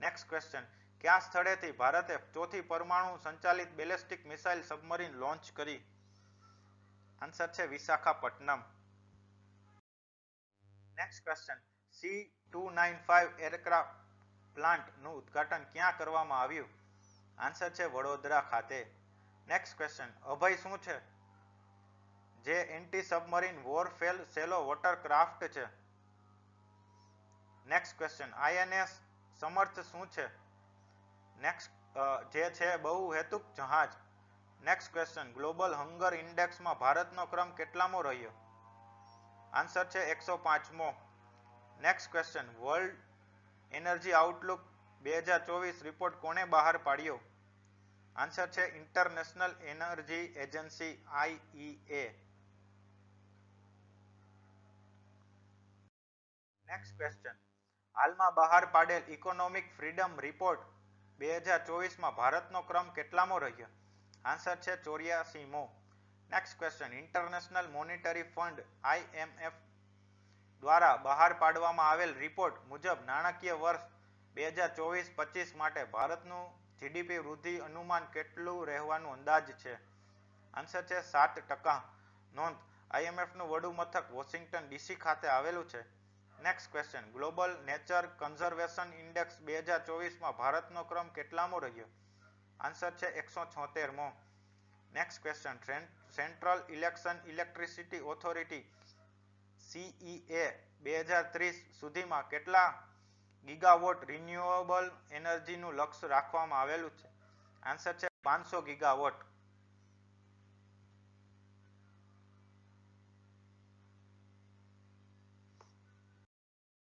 Next question, કયા સ્થળેથી ભારતે ચોથી પરમાણુ સંચાલિત બેલેસ્ટિક મિસાઇલ સબમરીન લોન્ચ કરી? આન્સર છે Visakhapatnam. Next question, C295 aircraft પ્લાન્ટનું ઉદ્ઘાટન ક્યાં કરવામાં આવ્યું? આન્સર છે વડોદરા ખાતે. નેક્સ્ટ ક્વેશ્ચન, અભય શું છે? જે એન્ટી સબમરીન વોરફેલ સેલો વોટરક્રાફ્ટ છે? નેક્સ્ટ ક્વેશ્ચન, INS સમર્થ શું છે? નેક્સ્ટ જે છે બહુહેતુક જહાજ. નેક્સ્ટ ક્વેશ્ચન, ગ્લોબલ હંગર ઇન્ડેક્સમાં ભારતનો ક્રમ કેટલામો રહ્યો? આન્સર છે 105મો. Next question, world energy outlook 2024 report કોણે બહાર પાડ્યો? આન્સર છે international energy agency IEA. Next question, હાલમાં બહાર પાડેલ ઇકોનોમિક ફ્રીડમ રિપોર્ટ 2024માં ભારતનો ક્રમ કેટલામો રહ્યો? આન્સર છે 84મો. Next question, international monetary fund IMF દ્વારા બહાર પાડવામાં આવેલ રિપોર્ટ મુજબ નાણાકીય વર્ષ 2024-25 માટે ભારતનું GDP વૃદ્ધિ અનુમાન કેટલું રહેવાનું અંદાજ છે? આન્સર છે 7%. નોંધ, IMF નું વડું મથક વોશિંગ્ટન DC ખાતે આવેલું છે. Next question, global nature conservation index 2024માં ભારતનો ક્રમ કેટલામો રહ્યો? આન્સર છે 176મો. Next question, central election electricity authority CEA 2030 સુધીમાં કેટલા ગીગાવોટ રિન્યુએબલ એનર્જીનું લક્ષ્ય રાખવામાં આવેલું છે? આન્સર છે 500 ગીગાવોટ.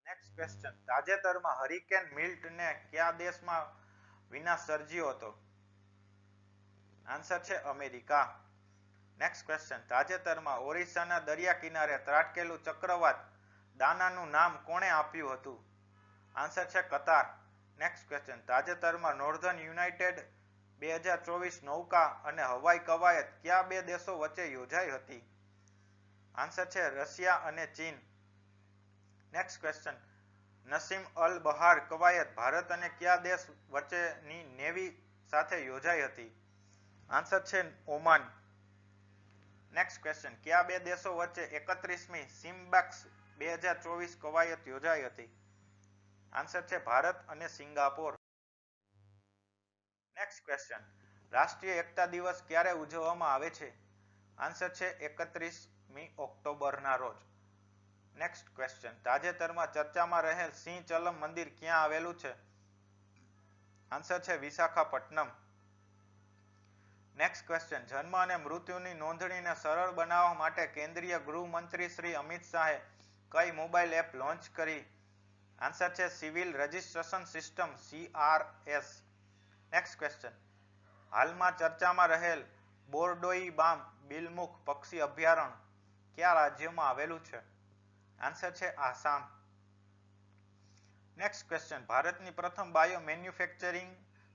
નેક્સ્ટ ક્વેશ્ચન, તાજેતરમાં હરિકેન મિલ્ટને કયા દેશમાં વિનાશ સર્જ્યો હતો? આન્સર છે અમેરિકા. નેક્સ્ટ ક્વેશ્ચન, તાજેતરમાં ઓરિસ્સાના દરિયા કિનારે ત્રાટકેલું ચક્રવાત દાનાનું નામ કોણે આપ્યું હતું? આન્સર છે કતાર. નેક્સ્ટ ક્વેશ્ચન, તાજેતરમાં નોર્ધન યુનાઇટેડ 2024 નૌકા અને હવાઈ કવાયત કયા બે દેશો વચ્ચે યોજાઈ હતી? આન્સર છે રશિયા અને ચીન. નેક્સ્ટ ક્વેશ્ચન, નસીમ અલ બહાર કવાયત ભારત અને કયા દેશ વચ્ચેની નેવી સાથે યોજાઈ હતી? આન્સર છે ઓમાન. નેક્સ્ટ ક્વેશ્ચન, કયા બે દેશો વચ્ચે 31મી સિમ્બેક્સ 2024 કવાયત યોજાઈ હતી? આન્સર છે ભારત અને સિંગાપોર. નેક્સ્ટ ક્વેશ્ચન, રાષ્ટ્રીય એકતા દિવસ ક્યારે ઉજવવામાં આવે છે? આન્સર છે 31મી ઓક્ટોબરના રોજ. નેક્સ્ટ ક્વેશ્ચન, તાજેતરમાં ચર્ચામાં રહેલ સિંહ ચલમ મંદિર ક્યાં આવેલું છે? આન્સર છે વિશાખાપટ્ટનમ. નેક્સ્ટ ક્વેશ્ચન, જન્મ અને મૃત્યુની નોંધણીને સરળ બનાવવા માટે કેન્દ્રીય ગૃહમંત્રી શ્રી અમિત શાહે કઈ મોબાઈલ એપ લોન્ચ કરી? આન્સર છે civil registration system CRS. Next question, હાલમાં ચર્ચામાં રહેલ બોર્ડોઈ બામ બિલમુખ પક્ષી અભયારણ્ય કયા રાજ્યમાં આવેલું છે? આન્સર છે આસામ. નેક્સ્ટ ક્વેશ્ચન, ભારતની પ્રથમ બાયો મેન્યુફેક્ચરિંગ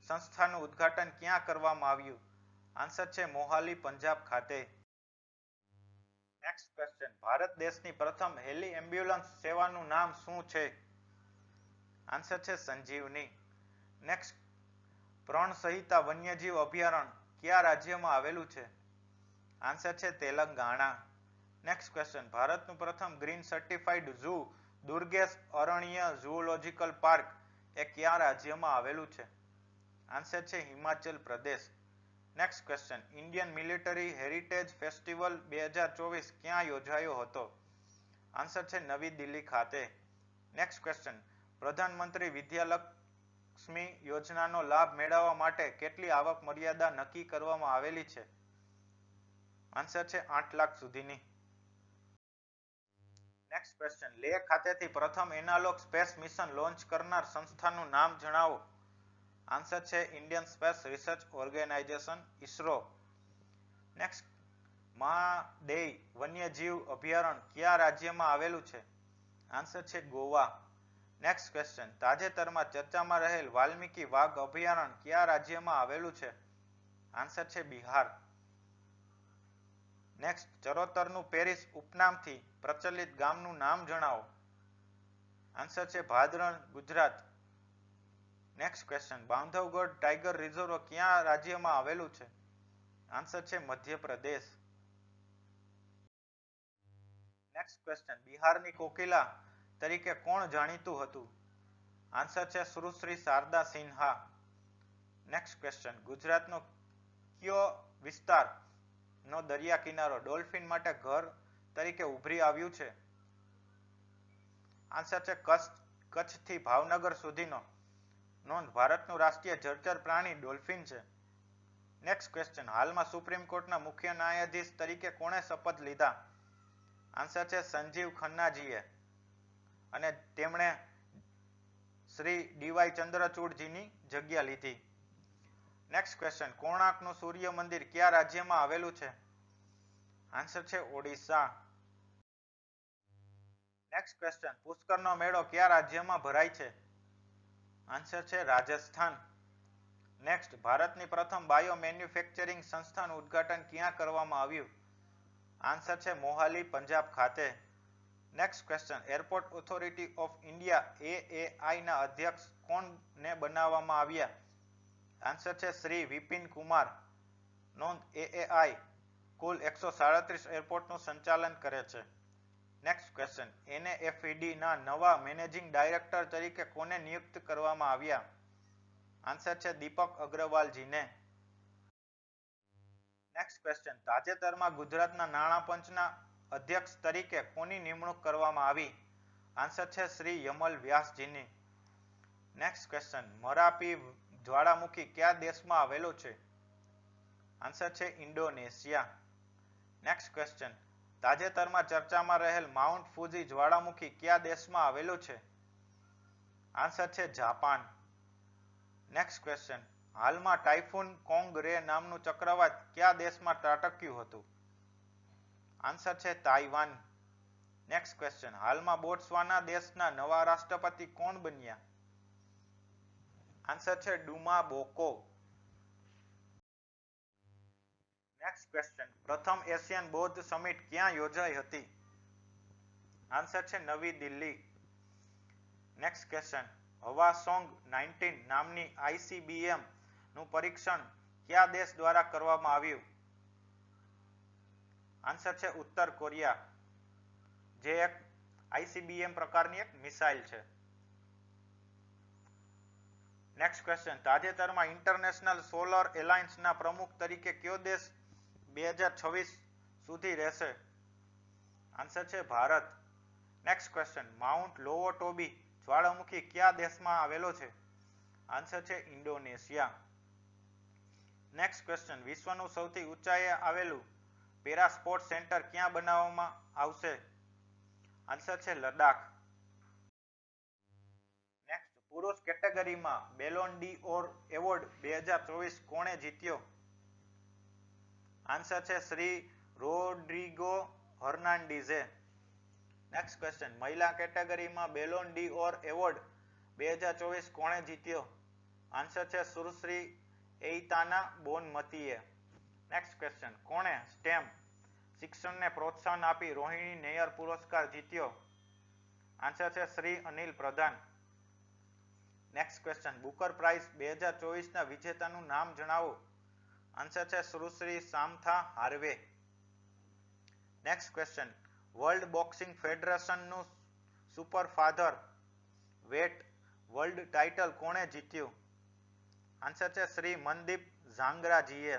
સંસ્થાનું ઉદ્ઘાટન ક્યાં કરવામાં આવ્યું? આન્સર છે મોહાલી, પંજાબ ખાતે. નેક્સ્ટ ક્વેશ્ચન, ભારત દેશની પ્રથમ હેલી એમ્બ્યુલન્સ સેવાનું નામ શું છે? આન્સર છે સંજીવની. નેક્સ્ટ, પ્રણ-સહિતા વન્યજીવ અભયારણ્ય કયા રાજ્યમાં આવેલું છે? આન્સર છે તેલંગાણા. નેક્સ્ટ ક્વેશ્ચન, ભારતનું પ્રથમ green certified zoo Durgesh Aranya zoological park એ કયા રાજ્યમાં આવેલું છે? આન્સર છે Himachal Pradesh. Next question, Indian military heritage festival 2024 ક્યાં યોજાયો હતો? આન્સર છે નવી દિલ્હી ખાતે. નેક્સ્ટ ક્વેશ્ચન, પ્રધાનમંત્રી વિદ્યાલક્ષ્મી યોજનાનો લાભ મેળવવા માટે કેટલી આવક મર્યાદા નક્કી કરવામાં આવેલી છે? આન્સર છે 8 લાખ સુધીની. નેક્સ્ટ ક્વેશ્ચન, લેહ ખાતેથી પ્રથમ એનાલોગ સ્પેસ મિશન લોન્ચ કરનાર સંસ્થાનું નામ જણાવો. આન્સર છે Indian space research organisation ISRO. Next, Mahadei વન્યજીવ અભયારણ્ય કયા રાજ્યમાં આવેલું છે? આન્સર છે ગોવા. નેક્સ્ટ ક્વેશ્ચન, તાજેતરમાં ચર્ચામાં રહેલ વાલ્મીકી વાઘ અભયારણ્ય કયા રાજ્યમાં આવેલું છે? આન્સર છે બિહાર. નેક્સ્ટ, ચરોતરનું પેરિસ ઉપનામથી પ્રચલિત ગામનું નામ જણાવો. આન્સર છે Bhadran, Gujarat. Next question, Bandhavgarh tiger reserve કયા રાજ્યમાં આવેલું છે? આન્સર છે મધ્યપ્રદેશ. નેક્સ્ટ ક્વેશ્ચન, બિહારની કોકિલા તરીકે કોણ જાણીતું હતું? આન્સર છે સુશ્રી શારદા સિન્હા. નેક્સ્ટ ક્વેશ્ચન, ગુજરાતનો કયો વિસ્તાર નો દરિયા કિનારો ડોલ્ફિન માટે ઘર તરીકે ઉભરી આવ્યું છે? આન્સર છે કચ્છથી ભાવનગર સુધીનો. નોંધ ભારતનું રાષ્ટ્રીય જળચર પ્રાણી ડોલ્ફિન છે. Next question. હાલમાં સુપ્રીમ કોર્ટના મુખ્ય ન્યાયાધીશ તરીકે કોણે શપથ લીધા? આન્સર છે સંજીવ ખન્નાજીએ. અને તેમણે શ્રી ડીવાય ચંદ્રચૂડજીની જગ્યા લીધી. Next question. કોણાર્કનું સૂર્ય મંદિર કયા રાજ્યમાં આવેલું છે? આન્સર છે ઓડિશા. Next question. પુષ્કરનો મેળો કયા રાજ્યમાં ભરાય છે? આન્સર છે રાજસ્થાન. નેક્સ્ટ. ભારતની પ્રથમ બાયો મેન્યુફેક્ચરિંગ સંસ્થાનું ઉદ્ઘાટન ક્યાં કરવામાં આવ્યું? આન્સર છે મોહાલી, પંજાબ ખાતે. Next question. Airport authority of India AAI ના અધ્યક્ષ કોને બનાવવામાં આવ્યા? આન્સર છે શ્રી વિપિન કુમાર. નોંધ AAI કુલ 137 એરપોર્ટનું સંચાલન કરે છે. Next question. NAFED ના નવા મેનેજિંગ ડાયરેક્ટર તરીકે કોને નિયુક્ત કરવામાં આવ્યા? આન્સર છે દીપક અગ્રવાલજીને. Next question. તાજેતરમાં ગુજરાતના નાણાં પંચના અધ્યક્ષ તરીકે કોની નિમણૂક કરવામાં આવી? આન્સર છે શ્રી યમલ વ્યાસજીની. Next question. મરાપી જ્વાળામુખી કયા દેશમાં આવેલું છે? આન્સર છે ઇન્ડોનેશિયા. Next question. તાજેતરમાં ચર્ચામાં રહેલ માઉન્ટ ફુજી જ્વાળામુખી કયા દેશમાં આવેલું છે? આન્સર છે જાપાન. Next question. હાલમાં ટાઇફૂન કોંગ રે નામનું ચક્રવાત કયા દેશમાં ત્રાટક્યું હતું? આન્સર છે તાઇવાન. Next question. હાલમાં બોટ્સવાના દેશના નવા રાષ્ટ્રપતિ કોણ બન્યા? આન્સર છે ડુમા બોકો. Next question. પ્રથમ એશિયન બૌદ્ધ સમિટ ક્યાં યોજાઈ હતી? આન્સર છે નવી દિલ્હી. Next question. હવાસોંગ 19 નામની ICBM નું પરીક્ષણ કયા દેશ દ્વારા કરવામાં આવ્યું? આન્સર છે ઉત્તર કોરિયા, જે એક ICBM પ્રકારની એક મિસાઇલ છે. Next question. તાજેતરમાં ઇન્ટરનેશનલ સોલર એલાયન્સના પ્રમુખ તરીકે કયો દેશ 2026 સુધી રહેશે? આન્સર છે Bharat. Next question. Mount Lewotobi જ્વાળામુખી કયા દેશમાં આવેલો છે? આન્સર છે ઇન્ડોનેશિયા. Next question. વિશ્વનું સૌથી ઊંચાઈએ આવેલું પેરા સ્પોર્ટ સેન્ટર ક્યાં બનાવવામાં આવશે? આન્સર છે લદ્દાખ. નેક્સ્ટ. પુરુષ કેટેગરીમાં બેલોન ડી ઓર એવોર્ડ 2024 કોણે જીત્યો? આન્સર છે શ્રી રોડ્રિગો હર્નાન્ડીઝે. Next question. મહિલા કેટેગરીમાં બેલોન ડી ઓર એવોર્ડ 2024 કોણે જીત્યો? આન્સર છે સુશ્રી એઇતાના બોનમતીએ. Next question. કોણે સ્ટેમ શિક્ષણને પ્રોત્સાહન આપી રોહિણી નૈયર પુરસ્કાર જીત્યો? આન્સર છે શ્રી અનિલ પ્રધાન. Next question. બુકર પ્રાઇઝ 2024 ના વિજેતાનું નામ જણાવો? આન્સર છે Sushri Samantha Harvey. Next question. World boxing ફેડરેશનનું super feather weight world title કોણે જીત્યું? આન્સર છે શ્રી મનદીપ ઝાંગરાજીએ.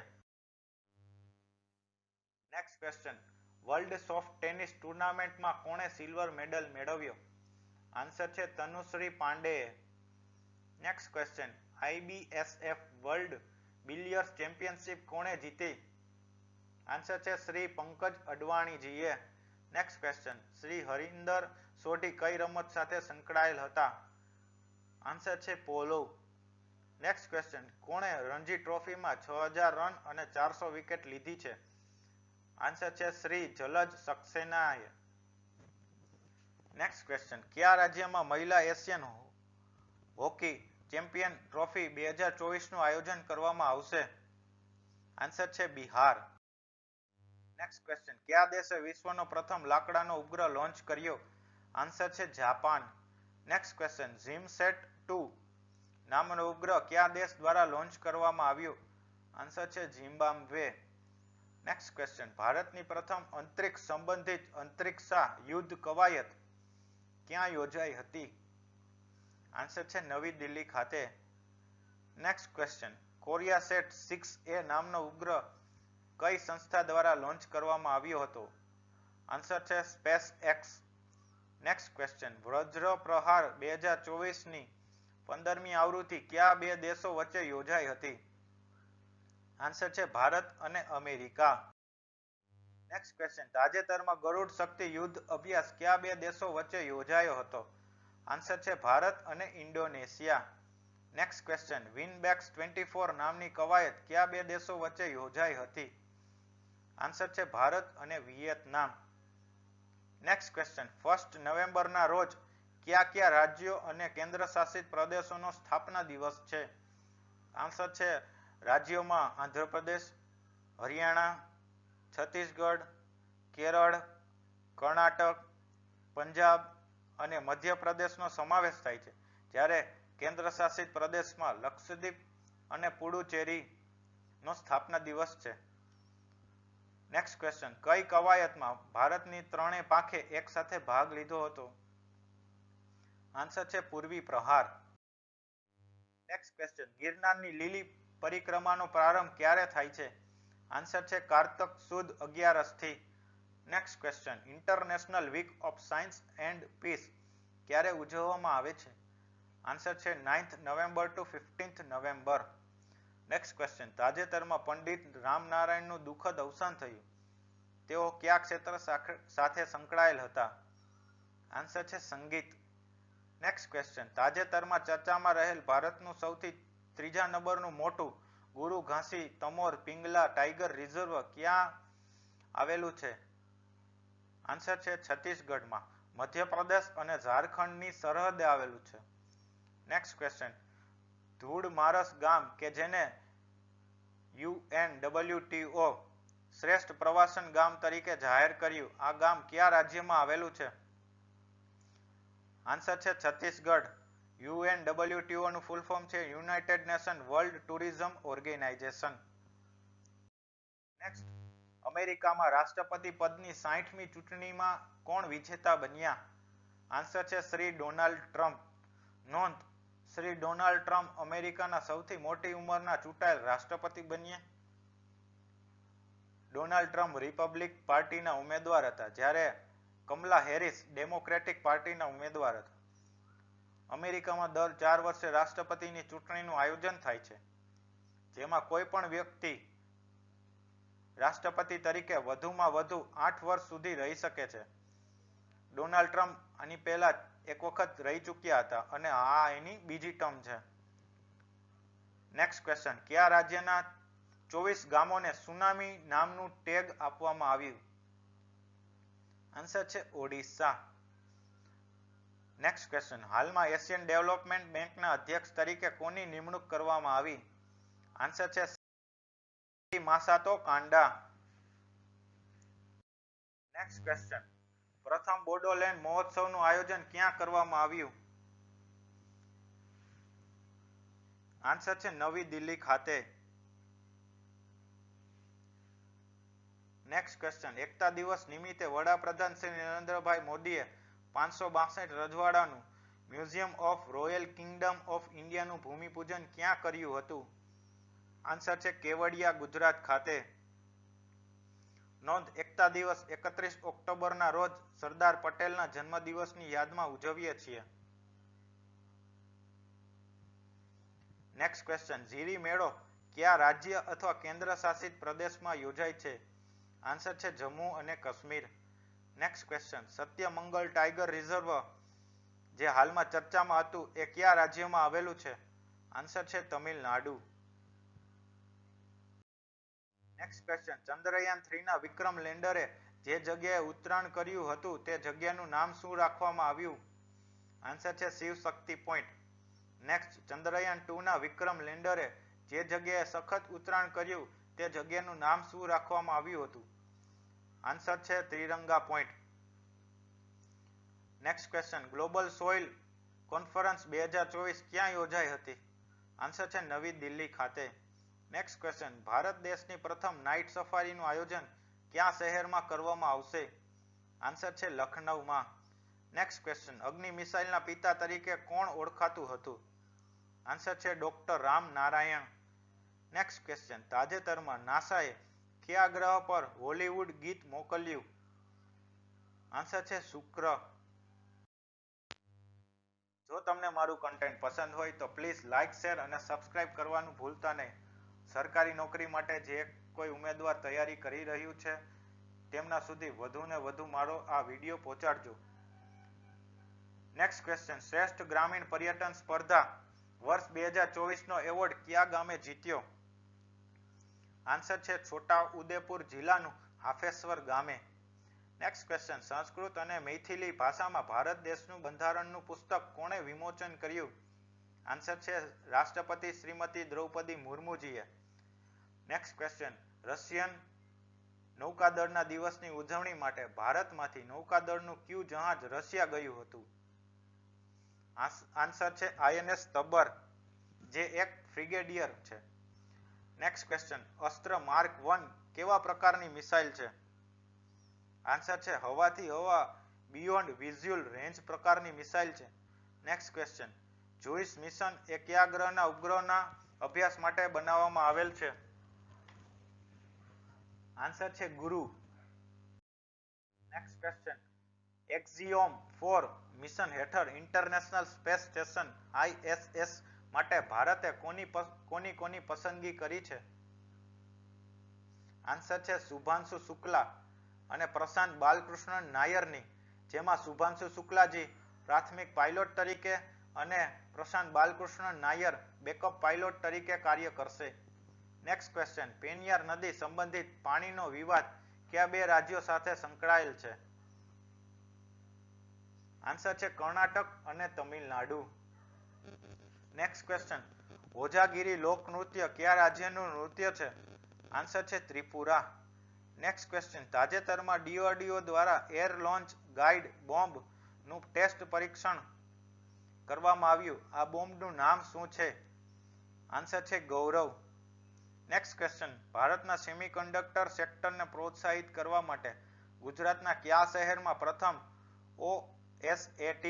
Next question. World soft tennis ટુર્નામેન્ટમાં કોણે સિલ્વર મેડલ મેળવ્યો? આન્સર છે તનુશ્રી પાંડેએ. Next question. IBSF world billiards championship કોણે જીતી? આન્સર છે શ્રી પંકજ અડવાણીજીએ. Next question. શ્રી હરિન્દર સોઢી કઈ રમત સાથે સંકળાયેલ હતા? આન્સર છે પોલો. Next question. કોણે રણજી ટ્રોફીમાં 6000 રન અને 400 વિકેટ લીધી છે? આન્સર છે શ્રી જલજ સક્સેનાએ. Next question. કયા રાજ્યમાં મહિલા એશિયન હોકી ચેમ્પિયન ટ્રોફી 2024 નું આયોજન કરવામાં આવશે? આન્સર છે બિહાર. Next question. કયા દેશે વિશ્વનો પ્રથમ લાકડાનો ઉપગ્રહ લોન્ચ કર્યો? આન્સર છે જાપાન. Next question. જીમસેટ-2 નામનો ઉપગ્રહ કયા દેશ દ્વારા લોન્ચ કરવામાં આવ્યો? આન્સર છે ઝિમ્બાબ્વે. Next question. ભારતની પ્રથમ અંતરિક્ષ સંબંધિત અંતરિક્ષા યુદ્ધ કવાયત ક્યાં યોજાઈ હતી? આન્સર છે નવી દિલ્હી ખાતે. Next question. કોરિયાસેટ 6A નામનો ઉપગ્રહ કઈ સંસ્થા દ્વારા લોન્ચ કરવામાં આવ્યો હતો? આન્સર છે સ્પેસ એક્સ. નેક્સ્ટ ક્વેશ્ચન, વજ્ર પ્રહાર 2024 ની 15મી આવૃત્તિ કયા બે દેશો વચ્ચે યોજાઈ હતી? આન્સર છે ભારત અને અમેરિકા. નેક્સ્ટ ક્વેશ્ચન, તાજેતરમાં ગરુડ શક્તિ યુદ્ધ અભ્યાસ કયા બે દેશો વચ્ચે યોજાયો હતો? આન્સર છે ભારત અને ઇન્ડોનેશિયા. નેક્સ્ટ ક્વેશ્ચન, વિનબેક્સ 24 નામની કવાયત કયા બે દેશો વચ્ચે યોજાઈ હતી? આન્સર છે ભારત અને વિયેતનામ. નેક્સ્ટ ક્વેશ્ચન, 1 નવેમ્બરના રોજ કયા કયા રાજ્યો અને કેન્દ્રશાસિત પ્રદેશોનો સ્થાપના દિવસ છે? આન્સર છે રાજ્યોમાં આંધ્રપ્રદેશ, હરિયાણા, છત્તીસગઢ, કેરળ, કર્ણાટક, પંજાબ અને મધ્યપ્રદેશનો સમાવેશ થાય છે, જ્યારે કેન્દ્રશાસિત પ્રદેશમાં લક્ષદ્વીપ અને પુડુચેરીનો સ્થાપના દિવસ છે. નેક્સ્ટ ક્વેશ્ચન, કઈ કવાયતમાં ભારતની ત્રણેય પાંખે એક સાથે ભાગ લીધો હતો? આન્સર છે પૂર્વી પ્રહાર. નેક્સ્ટ ક્વેશ્ચન, ગિરનારની લીલી પરિક્રમાનો પ્રારંભ ક્યારે થાય છે? આન્સર છે કારતક સુદ 11 થી. Next question, International Week of Science and Peace ક્યારે ઉજવવામાં આવે છે? આન્સર છે 9th November to 15th November. Next question, તાજેતરમાં પંડિત રામનારાયણનું દુઃખદ અવસાન થયું. તેઓ કયા ક્ષેત્ર સાથે સંકળાયેલ હતા? આન્સર છે સંગીત. નેક્સ્ટ ક્વેશ્ચન, તાજેતરમાં ચર્ચામાં રહેલ ભારતનું સૌથી ત્રીજા નંબરનું મોટું ગુરુ ઘાસી તમોર પિંગલા ટાઈગર રિઝર્વ ક્યાં આવેલું છે? આન્સર છે છત્તીસગઢમાં, મધ્યપ્રદેશ અને ઝારખંડની સરહદે આવેલું છે. નેક્સ્ટ ક્વેશ્ચન, ધૂળ મારસ ગામ કે જેને UNWTO શ્રેષ્ઠ પ્રવાસન ગામ તરીકે જાહેર કર્યું, આ ગામ કયા રાજ્યમાં આવેલું છે? આન્સર છે છત્તીસગઢ. UNWTO નું ફૂલ ફોર્મ છે United Nation World Tourism Organization. Next, અમેરિકામાં રાષ્ટ્રપતિ પદની 60મી ચૂંટણીમાં કોણ વિજેતા બન્યા? આન્સર છે શ્રી ડોનાલ્ડ ટ્રમ્પ. નોંધ, શ્રી ડોનાલ્ડ ટ્રમ્પ અમેરિકાના સૌથી મોટી ઉંમરના ચૂંટાયેલ રાષ્ટ્રપતિ બન્યા. ડોનાલ્ડ ટ્રમ્પ રિપબ્લિક પાર્ટીના ઉમેદવાર હતા, જ્યારે કમલા હેરિસ ડેમોક્રેટિક પાર્ટીના ઉમેદવાર હતા. અમેરિકામાં દર 4 વર્ષે રાષ્ટ્રપતિની ચૂંટણીનું આયોજન થાય છે, જેમાં કોઈ પણ વ્યક્તિ રાષ્ટ્રપતિ તરીકે વધુમાં વધુ 8 વર્ષ સુધી રહી શકે છે. ડોનાલ્ડ ટ્રમ્પ આની પહેલા એક વખત રહી ચૂક્યા હતા અને આ એની બીજી ટર્મ છે. નેક્સ્ટ ક્વેશ્ચન, કયા રાજ્યના 24 ગામોને સુનામી નામનું ટેગ આપવામાં આવ્યું? આન્સર છે ઓડિશા. નેક્સ્ટ ક્વેશ્ચન, હાલમાં એશિયન ડેવલપમેન્ટ બેંકના અધ્યક્ષ તરીકે કોની નિમણૂક કરવામાં આવી? આન્સર છે માસાતો કાંડા. નેક્સ્ટ ક્વેશ્ચન, પ્રથમ બોડોલેન્ડ મહોત્સવનું આયોજન ક્યાં કરવામાં આવ્યું? આન્સર છે નવી દિલ્હી ખાતે. નેક્સ્ટ ક્વેશ્ચન, એકતા દિવસ નિમિત્તે વડાપ્રધાન શ્રી નરેન્દ્રભાઈ મોદીએ 562 રજવાડાનું museum of royal kingdom of ઇન્ડિયાનું ભૂમિપૂજન ક્યાં કર્યું હતું? આન્સર છે કેવડિયા, ગુજરાત ખાતે. નોંધ, એકતા દિવસ 31 ઓક્ટોબરના રોજ સરદાર પટેલના જન્મદિવસની યાદમાં ઉજવીએ છીએ. નેક્સ્ટ ક્વેશ્ચન, ઝીરી મેળો કયા રાજ્ય અથવા કેન્દ્ર શાસિત પ્રદેશમાં યોજાય છે? આન્સર છે જમ્મુ અને Kashmir. Next question, Sathyamangalam tiger reserve જે હાલમાં ચર્ચામાં હતું એ કયા રાજ્યમાં આવેલું છે? આન્સર છે તમિલનાડુ. નેક્સ્ટ ક્વેશ્ચન, ચંદ્રયાન 3 ના વિક્રમ લેન્ડરે જે જગ્યાએ ઉતરાણ કર્યું હતું તે જગ્યાનું નામ શું રાખવામાં આવ્યું? આન્સર છે શિવ શક્તિ પોઈન્ટ. નેક્સ્ટ, ચંદ્રયાન 2 ના વિક્રમ લેન્ડરે જે જગ્યાએ સખત ઉતરાણ કર્યું તે જગ્યાનું નામ શું રાખવામાં આવ્યું હતું? આન્સર છે Tiranga point. Next question, global soil conference 2024 ક્યાં યોજાઈ હતી? આન્સર છે નવી દિલ્હી ખાતે. નેક્સ્ટ ક્વેશ્ચન, ભારત દેશની પ્રથમ નાઇટ સફારીનું આયોજન કયા શહેરમાં કરવામાં આવશે? આન્સર છે લખનૌમાં. નેક્સ્ટ ક્વેશ્ચન, અગ્નિ મિસાઇલના પિતા તરીકે કોણ ઓળખાતું હતું? આન્સર છે doctor Ram Narayan. Next question, તાજેતરમાં નાસાએ કયા ગ્રહ પર હોલીવુડ ગીત મોકલ્યું? આન્સર છે શુક્ર. જો તમને મારું કન્ટેન્ટ પસંદ હોય તો પ્લીઝ લાઇક, શેર અને સબસ્ક્રાઇબ કરવાનું ભૂલતા નહીં. સરકારી નોકરી માટે જે કોઈ ઉમેદવાર તૈયારી કરી રહ્યું છે તેમના સુધી વધુ ને વધુ મારો આ વિડીયો પહોંચાડજો. નેક્સ્ટ ક્વેશ્ચન, શ્રેષ્ઠ ગ્રામીણ પર્યટન સ્પર્ધા વર્ષ 2024 નો એવોર્ડ કયા ગામે જીત્યો? આન્સર છે છોટા ઉદેપુર જિલ્લાનું હાફેશ્વર ગામે. નેક્સ્ટ ક્વેશ્ચન, સંસ્કૃત અને મૈથિલી ભાષામાં ભારત દેશનું બંધારણનું પુસ્તક કોણે વિમોચન કર્યું? આન્સર છે રાષ્ટ્રપતિ શ્રીમતી દ્રૌપદી મુર્મુજીએ. નેક્સ્ટ ક્વેશ્ચન, રશિયન નૌકાદળના દિવસની ઉજવણી માટે ભારતમાંથી નૌકાદળનું કયું જહાજ રશિયા ગયું હતું? આન્સર છે INS તબર, જે એક ફ્રિગેડિયર છે. નેક્સ્ટ ક્વેશ્ચન, અસ્ત્ર માર્ક 1 કેવા પ્રકારની મિસાઇલ છે? આન્સર છે હવાથી હવા બિયોન્ડ વિઝ્યુઅલ રેન્જ પ્રકારની મિસાઇલ છે. નેક્સ્ટ ક્વેશ્ચન, જોઈસ મિશન એ કયા ગ્રહના ઉપગ્રહના અભ્યાસ માટે બનાવવામાં આવેલ છે? આન્સર છે ગુરુ. નેક્સ્ટ ક્વેશ્ચન, એક્ઝિયોમ 4 મિશન હેઠળ ઇન્ટરનેશનલ સ્પેસ સ્ટેશન ISS માટે ભારતે કોની પસંદગી કરી છે? આન્સર છે શુભાંશુ શુક્લા અને પ્રશાંત બાલકૃષ્ણન નાયરની, જેમાં શુભાંશુ શુક્લાજી પ્રાથમિક પાયલોટ તરીકે અને પ્રશાંત બાલકૃષ્ણન નાયર બેકઅપ પાયલોટ તરીકે કાર્ય કરશે. નેક્સ્ટ ક્વેશ્ચન, પેનિયાર નદી સંબંધિત પાણીનો વિવાદ કયા બે રાજ્યો સાથે સંકળાયેલ છે? આન્સર છે કર્ણાટક અને તમિલનાડુ. નેક્સ્ટ ક્વેશ્ચન, ઓજાગીરી લોકનૃત્ય કયા રાજ્યનું નૃત્ય છે? આન્સર છે ત્રિપુરા. નેક્સ્ટ ક્વેશ્ચન, તાજેતરમાં DRDO દ્વારા એર લોન્ચ ગાઈડ બોમ્બ નું ટેસ્ટ પરીક્ષણ કરવામાં આવ્યું. આ બોમ્બનું નામ શું છે? આન્સર છે ગૌરવ. નેક્સ્ટ ક્વેશ્ચન, ભારતના સેમિકન્ડક્ટર સેક્ટરને પ્રોત્સાહિત કરવા માટે ગુજરાતના કયા શહેરમાં પ્રથમ OSAT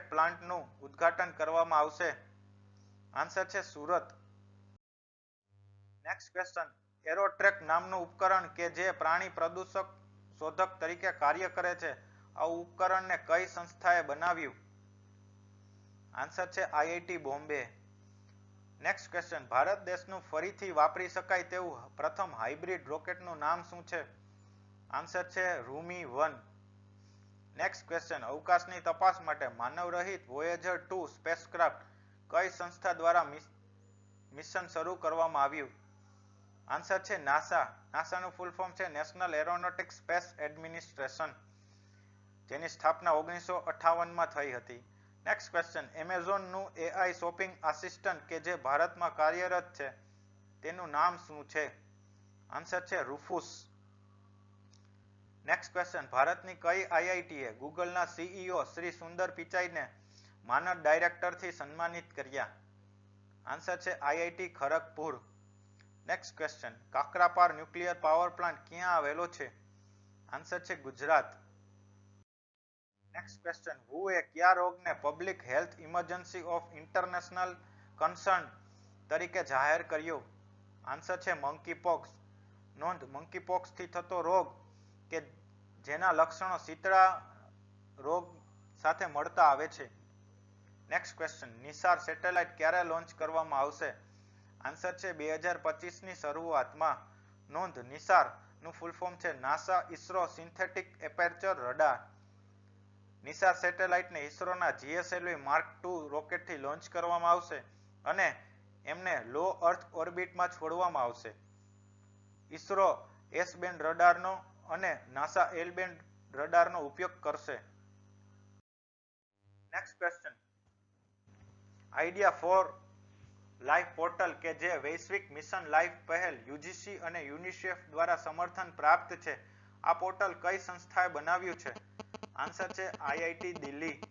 પ્લાન્ટનું ઉદ્ઘાટન કરવામાં આવશે? આન્સર છે સુરત. નેક્સ્ટ ક્વેશ્ચન, એરોટ્રેક નામનું ઉપકરણ કે જે પ્રાણી પ્રદૂષક શોધક તરીકે કાર્ય કરે છે, આ ઉપકરણને કઈ સંસ્થાએ બનાવ્યું? આન્સર છે IIT Bombay. Next question, Bharat દેશનું ફરીથી વાપરી શકાય તેવું પ્રથમ હાઇબ્રિડ રોકેટનું નામ શું છે? આન્સર છે રૂમી 1. નેક્સ્ટ ક્વેશ્ચન, અવકાશની તપાસ માટે માનવરહિત વોયેજર 2 સ્પેસક્રાફ્ટ કઈ સંસ્થા દ્વારા મિશન શરૂ કરવામાં આવ્યું? આન્સર છે નાસા. નાસાનું ફૂલ ફોર્મ છે નેશનલ એરોનોટિક્સ સ્પેસ એડમિનિસ્ટ્રેશન, જેની સ્થાપના 1958 માં થઈ હતી. નેક્સ્ટ ક્વેશ્ચન, એમેઝોનનું AI શોપિંગ આસિસ્ટન્ટ કે જે ભારતમાં કાર્યરત છે તેનું નામ શું છે? આન્સર છે રૂફુસ. નેક્સ્ટ ક્વેશ્ચન, ભારતની કઈ IITએ ગૂગલના CEO શ્રી સુંદર પિચાઈને માનદ ડાયરેક્ટરથી સન્માનિત કર્યા? આન્સર છે IIT Kharagpur. Next question, Kakrapar nuclear power plant ક્યાં આવેલો છે? આન્સર છે ગુજરાત. નેક્સ્ટ ક્વેશ્ચન, WHO એ કયા રોગને public health emergency of international concern તરીકે જાહેર કર્યો? આન્સર છે મંકીપોક્સ. નોંધ, મંકીપોક્સ થી થતો રોગ કે જેના લક્ષણો શીતળા રોગ સાથે મળતા આવે છે. નેક્સ્ટ ક્વેશ્ચન, નિસાર સેટેલાઇટ ક્યારે લોન્ચ કરવામાં આવશે? આન્સર છે 2025 ની શરૂઆતમાં. નોંધ, નિસાર નું ફૂલ ફોર્મ છે NASA ISRO synthetic aperture radar. NISAR સેટેલાઇટને ઇસરોના GSLV Mark II રોકેટથી લોન્ચ કરવામાં આવશે અને એમને લો અર્થ ઓર્બિટમાં છોડવામાં આવશે. ઇસરો S બેન્ડ રડારનો અને નાસા L બેન્ડ રડારનો ઉપયોગ કરશે. Next question, idea for life portal કે જે વૈશ્વિક મિશન લાઈફ પહેલ UGC અને યુનિસેફ દ્વારા સમર્થન પ્રાપ્ત છે, આ પોર્ટલ કઈ સંસ્થાએ બનાવ્યું છે? આન્સર છે IIT Delhi.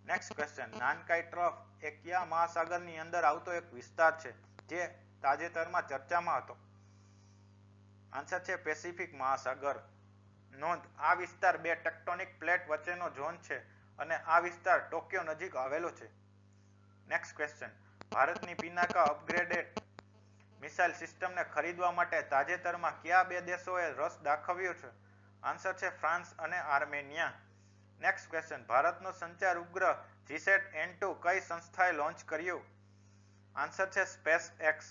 Next question, Nankai trough એ કયા મહાસાગરની અંદર આવતો એક વિસ્તાર છે જે તાજેતરમાં ચર્ચામાં હતો? આન્સર છે પેસિફિક મહાસાગર. નોંધ, આ વિસ્તાર બે ટેક્ટોનિક પ્લેટ વચ્ચેનો ઝોન છે અને આ વિસ્તાર ટોક્યો નજીક આવેલો છે. નેક્સ્ટ ક્વેશ્ચન, ભારતની પિનાકા અપગ્રેડેડ મિસાઇલ સિસ્ટમને ખરીદવા માટે તાજેતરમાં કયા બે દેશોએ રસ દાખવ્યો છે? આન્સર છે ફ્રાન્સ અને આર્મેનિયા. નેક્સ્ટ ક્વેશ્ચન, ભારતનો સંચાર ઉપગ્રહ GSAT-N2 કઈ સંસ્થાએ લોન્ચ કર્યું? આન્સર છે SpaceX.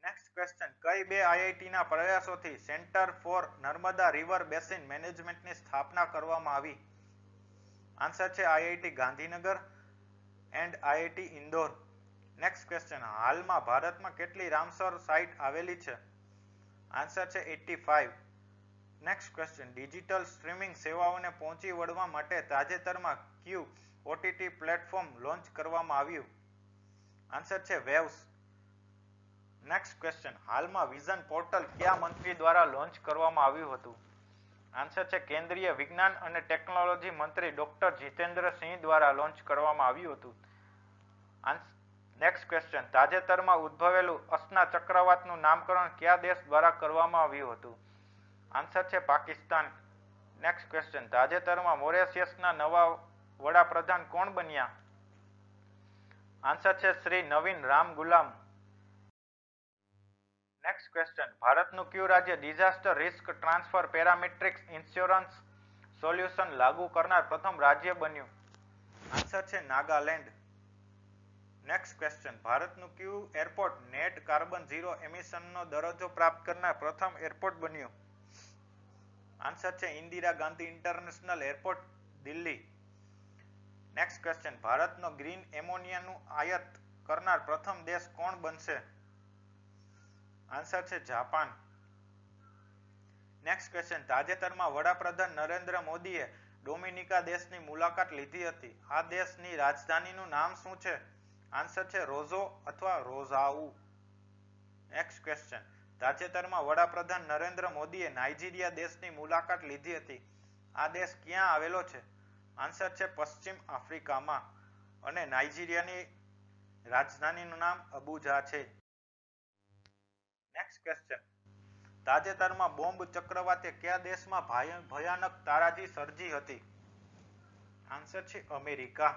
નેક્સ્ટ ક્વેશ્ચન, કઈ બે આઈઆઈટીના પ્રયાસોથી centre for Narmada river basin મેનેજમેન્ટની સ્થાપના કરવામાં આવી? આન્સર છે IIT Gandhinagar and IIT Indore. Next question, હાલમાં ભારતમાં કેટલી રામસર સાઇટ આવેલી છે? આન્સર છે 85. નેક્સ્ટ ક્વેશ્ચન, ડિજિટલ સ્ટ્રીમિંગ સેવાઓને પહોંચી વળવા માટે તાજેતરમાં કયું ઓટીટી પ્લેટફોર્મ લોન્ચ કરવામાં આવ્યું? આન્સર છે વેવ્સ. નેક્સ્ટ ક્વેશ્ચન, હાલમાં વિઝન પોર્ટલ કયા મંત્રી દ્વારા લોન્ચ કરવામાં આવ્યું હતું? આન્સર છે કેન્દ્રીય વિજ્ઞાન અને ટેકનોલોજી મંત્રી ડોક્ટર જીતેન્દ્રસિંહ દ્વારા લોન્ચ કરવામાં આવ્યું હતું. નેક્સ્ટ ક્વેશ્ચન, તાજેતરમાં ઉદ્ભવેલું અસના ચક્રવાતનું નામકરણ કયા દેશ દ્વારા કરવામાં આવ્યું હતું? આન્સર છે પાકિસ્તાન. નેક્સ્ટ ક્વેશ્ચન, તાજેતરમાં મોરેશિયસના નવા વડાપ્રધાન કોણ બન્યા? આન્સર છે શ્રી નવીન રામ ગુલામ. નેક્સ્ટ ક્વેશ્ચન, ભારતનું કયું રાજ્ય disaster risk transfer parametrics insurance solution લાગુ કરનાર પ્રથમ રાજ્ય બન્યું? આન્સર છે નાગાલેન્ડ. નેક્સ્ટ ક્વેશ્ચન, ભારતનું કયું એરપોર્ટ નેટ કાર્બન ઝીરો એમિશનનો દરજ્જો પ્રાપ્ત કરનાર પ્રથમ એરપોર્ટ બન્યું? આન્સર છે Indira Gandhi international airport, Delhi. Next question, ભારતનો ગ્રીન એમોનિયાનું આયાત કરનાર પ્રથમ દેશ કોણ બનશે? આન્સર છે જાપાન. નેક્સ્ટ ક્વેશ્ચન, તાજેતરમાં વડાપ્રધાન નરેન્દ્ર મોદીએ ડોમિનિકા દેશની મુલાકાત લીધી હતી. આ દેશની રાજધાનીનું નામ શું છે? આન્સર છે રોઝો અથવા રોઝાઉ. નેક્સ્ટ ક્વેશ્ચન, તાજેતરમાં વડાપ્રધાન નરેન્દ્ર મોદીએ નાઇજીરિયા દેશની મુલાકાત લીધી હતી. આ દેશ ક્યાં આવેલો છે? આન્સર છે પશ્ચિમ આફ્રિકામાં અને નાઇજીરિયાની રાજધાનીનું નામ અબુજા છે. નેક્સ્ટ ક્વેશ્ચન, તાજેતરમાં બોમ્બ ચક્રવાતે કયા દેશમાં ભયાનક તારાજી સર્જી હતી? આન્સર છે અમેરિકા.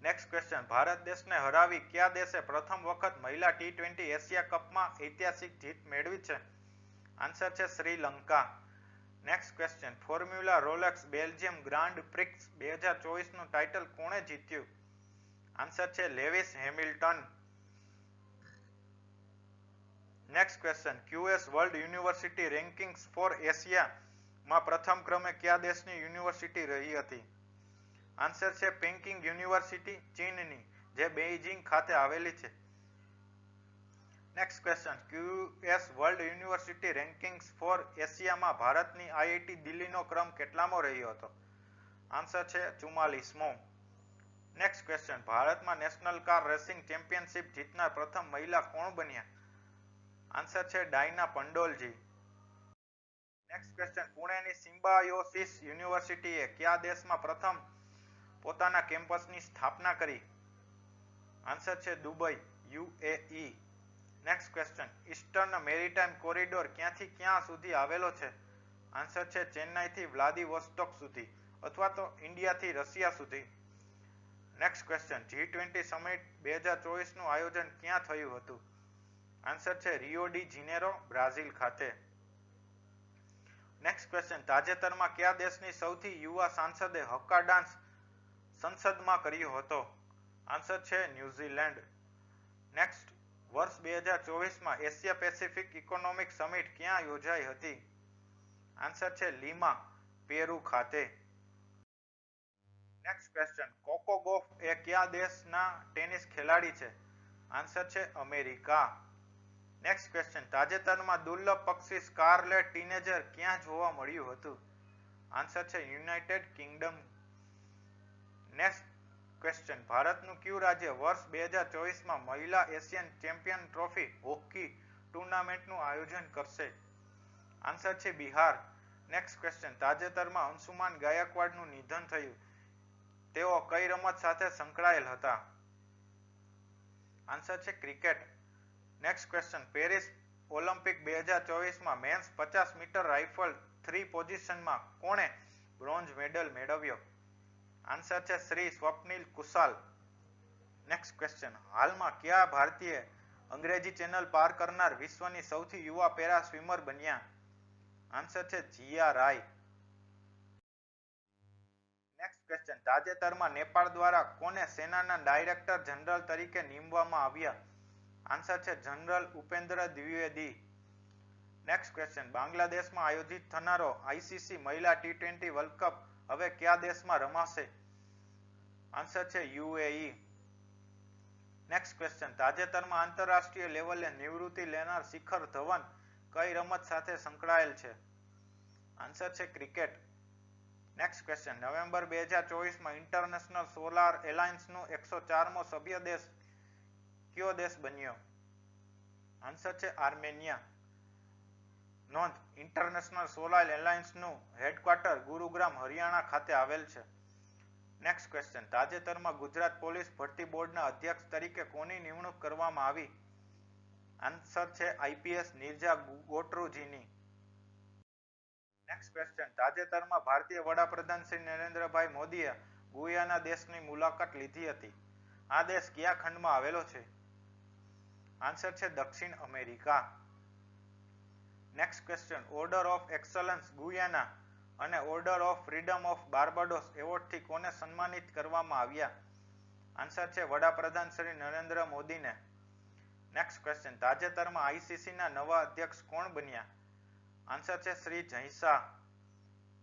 નેક્સ્ટ ક્વેશ્ચન, ભારત દેશને હરાવી કયા દેશે પ્રથમ વખત મહિલા T20 એશિયા કપમાં ઐતિહાસિક જીત મેળવી છે? આન્સર છે Sri Lanka. Next question, Formula Rolex Belgium Grand Prix 2024 નું ટાઇટલ કોણે જીત્યું? આન્સર છે Lewis Hamilton. Next question, QS World University Rankings for એશિયામાં પ્રથમ ક્રમે કયા દેશની યુનિવર્સિટી રહી હતી? આન્સર છે પેકિંગ યુનિવર્સિટી, ચીનની, જે બેઇજિંગ ખાતે આવેલી છે. Next question, QS World University Rankings for એશિયામાં ભારતની આઈઆઈટી દિલ્હીનો ક્રમ કેટલામો રહ્યો હતો? આન્સર છે 44મો. નેક્સ્ટ ક્વેશ્ચન, ભારતમાં નેશનલ કાર રેસિંગ ચેમ્પિયનશિપ જીતનાર પ્રથમ મહિલા કોણ બન્યા? આન્સર છે ડાયના પંડોલજી. નેક્સ્ટ ક્વેશ્ચન, પુણેની સિમ્બાયોસિસ યુનિવર્સિટીએ કયા દેશમાં પ્રથમ પોતાના કેમ્પસની સ્થાપના કરી? આન્સર છે Dubai, UAE. Next question, eastern maritime corridor ક્યાંથી ક્યાં સુધી આવેલો છે? આન્સર છે ચેન્નાઈથી વ્લાદિવોસ્ટોક સુધી અથવા તો ઇન્ડિયાથી રશિયા સુધી. નેક્સ્ટ ક્વેશ્ચન, G20 સમિટ 2024 નું આયોજન ક્યાં થયું હતું? આન્સર છે રિયો ડી જીનેરો, બ્રાઝિલ ખાતે. નેક્સ્ટ ક્વેશ્ચન, તાજેતરમાં કયા દેશની સૌથી યુવા સાંસદે હક્કા ડાન્સ સંસદમાં કર્યો હતો? આન્સર છે ન્યુઝીલેન્ડ. નેક્સ્ટ, વર્ષ 2024માં એશિયા પેસિફિક ઇકોનોમિક સમિટ ક્યાં યોજાઈ હતી? આન્સર છે લીમા, પેરુ ખાતે. નેક્સ્ટ ક્વેશ્ચન, કોકો ગોફ એ કયા દેશના ટેનિસ ખેલાડી છે? આન્સર છે અમેરિકા. નેક્સ્ટ ક્વેશ્ચન, તાજેતરમાં દુર્લભ પક્ષી સ્કારલેટ ટીનેજર ક્યાં જોવા મળ્યું હતું? આન્સર છે યુનાઇટેડ કિંગડમ. નેક્સ્ટ ક્વેશ્ચન, ભારતનું કયું રાજ્ય વર્ષ 2024માં મહિલા એશિયન ચેમ્પિયન ટ્રોફી હોકી ટુર્નામેન્ટનું આયોજન કરશે? આન્સર છે બિહાર. નેક્સ્ટ ક્વેશ્ચન, તાજેતરમાં અંશુમાન ગાયકવાડનું નિધન થયું. તેઓ કઈ રમત સાથે સંકળાયેલ હતા? આન્સર છે cricket. Next question, Paris Olympic 2024માં મેન્સ 50 મીટર રાઇફલ 3 પોઝિશનમાં કોણે બ્રોન્ઝ મેડલ મેળવ્યો? આન્સર છે શ્રી સ્વપ્નિલ કુશાલ. નેક્સ્ટ ક્વેશ્ચન, હાલમાં કયા ભારતીય અંગ્રેજી ચેનલ પાર કરનાર વિશ્વની સૌથી યુવા પેરા સ્વિમર બન્યા? આન્સર છે જીયા રાય. નેક્સ્ટ ક્વેશ્ચન, તાજેતરમાં નેપાળ દ્વારા કોને સેનાના ડાયરેક્ટર જનરલ તરીકે નિમવામાં આવ્યા? આન્સર છે general Upendra Dwivedi. Next question, બાંગ્લાદેશમાં આયોજિત થનારો આઈસીસી મહિલા T20 વર્લ્ડ કપ હવે કયા દેશમાં રમાશે? આન્સર છે યુએઈ. નેક્સ્ટ ક્વેશ્ચન, તાજેતરમાં આંતરરાષ્ટ્રીય લેવલે નિવૃત્તિ લેનાર શિખર ધવન કઈ રમત સાથે સંકળાયેલ છે? આન્સર છે ક્રિકેટ. નેક્સ્ટ ક્વેશ્ચન, નવેમ્બર 2024માં ઇન્ટરનેશનલ સોલાર એલાયન્સનો 104મો સભ્ય દેશ કયો દેશ બન્યો? આન્સર છે આર્મેનિયા. નોંધ, ઇન્ટરનેશનલ સોલાર એલાયન્સનું હેડક્વાર્ટર ગુરુગ્રામ હરિયાણા ખાતે આવેલ છે. નેક્સ્ટ ક્વેશ્ચન, તાજેતરમાં ગુજરાત પોલીસ ભરતી બોર્ડના અધ્યક્ષ તરીકે કોની નિમણૂક કરવામાં આવી? આન્સર છે આઈપીએસ નિરજા ગોટરુજીની. નેક્સ્ટ ક્વેશ્ચન, તાજેતરમાં ભારતીય વડાપ્રધાન શ્રી નરેન્દ્રભાઈ મોદીએ ગુયાના દેશની મુલાકાત લીધી હતી. આ દેશ કયા ખંડમાં આવેલો છે? આન્સર છે દક્ષિણ America. Next question, order of excellence Guyana અને order of freedom of Barbados એવોર્ડથી કોને સન્માનિત કરવામાં આવ્યા? આન્સર છે વડાપ્રધાન શ્રી નરેન્દ્ર મોદીને. નેક્સ્ટ ક્વેશ્ચન, તાજેતરમાં આઈસીસીના નવા અધ્યક્ષ કોણ બન્યા? આન્સર છે Shri Jay Shah.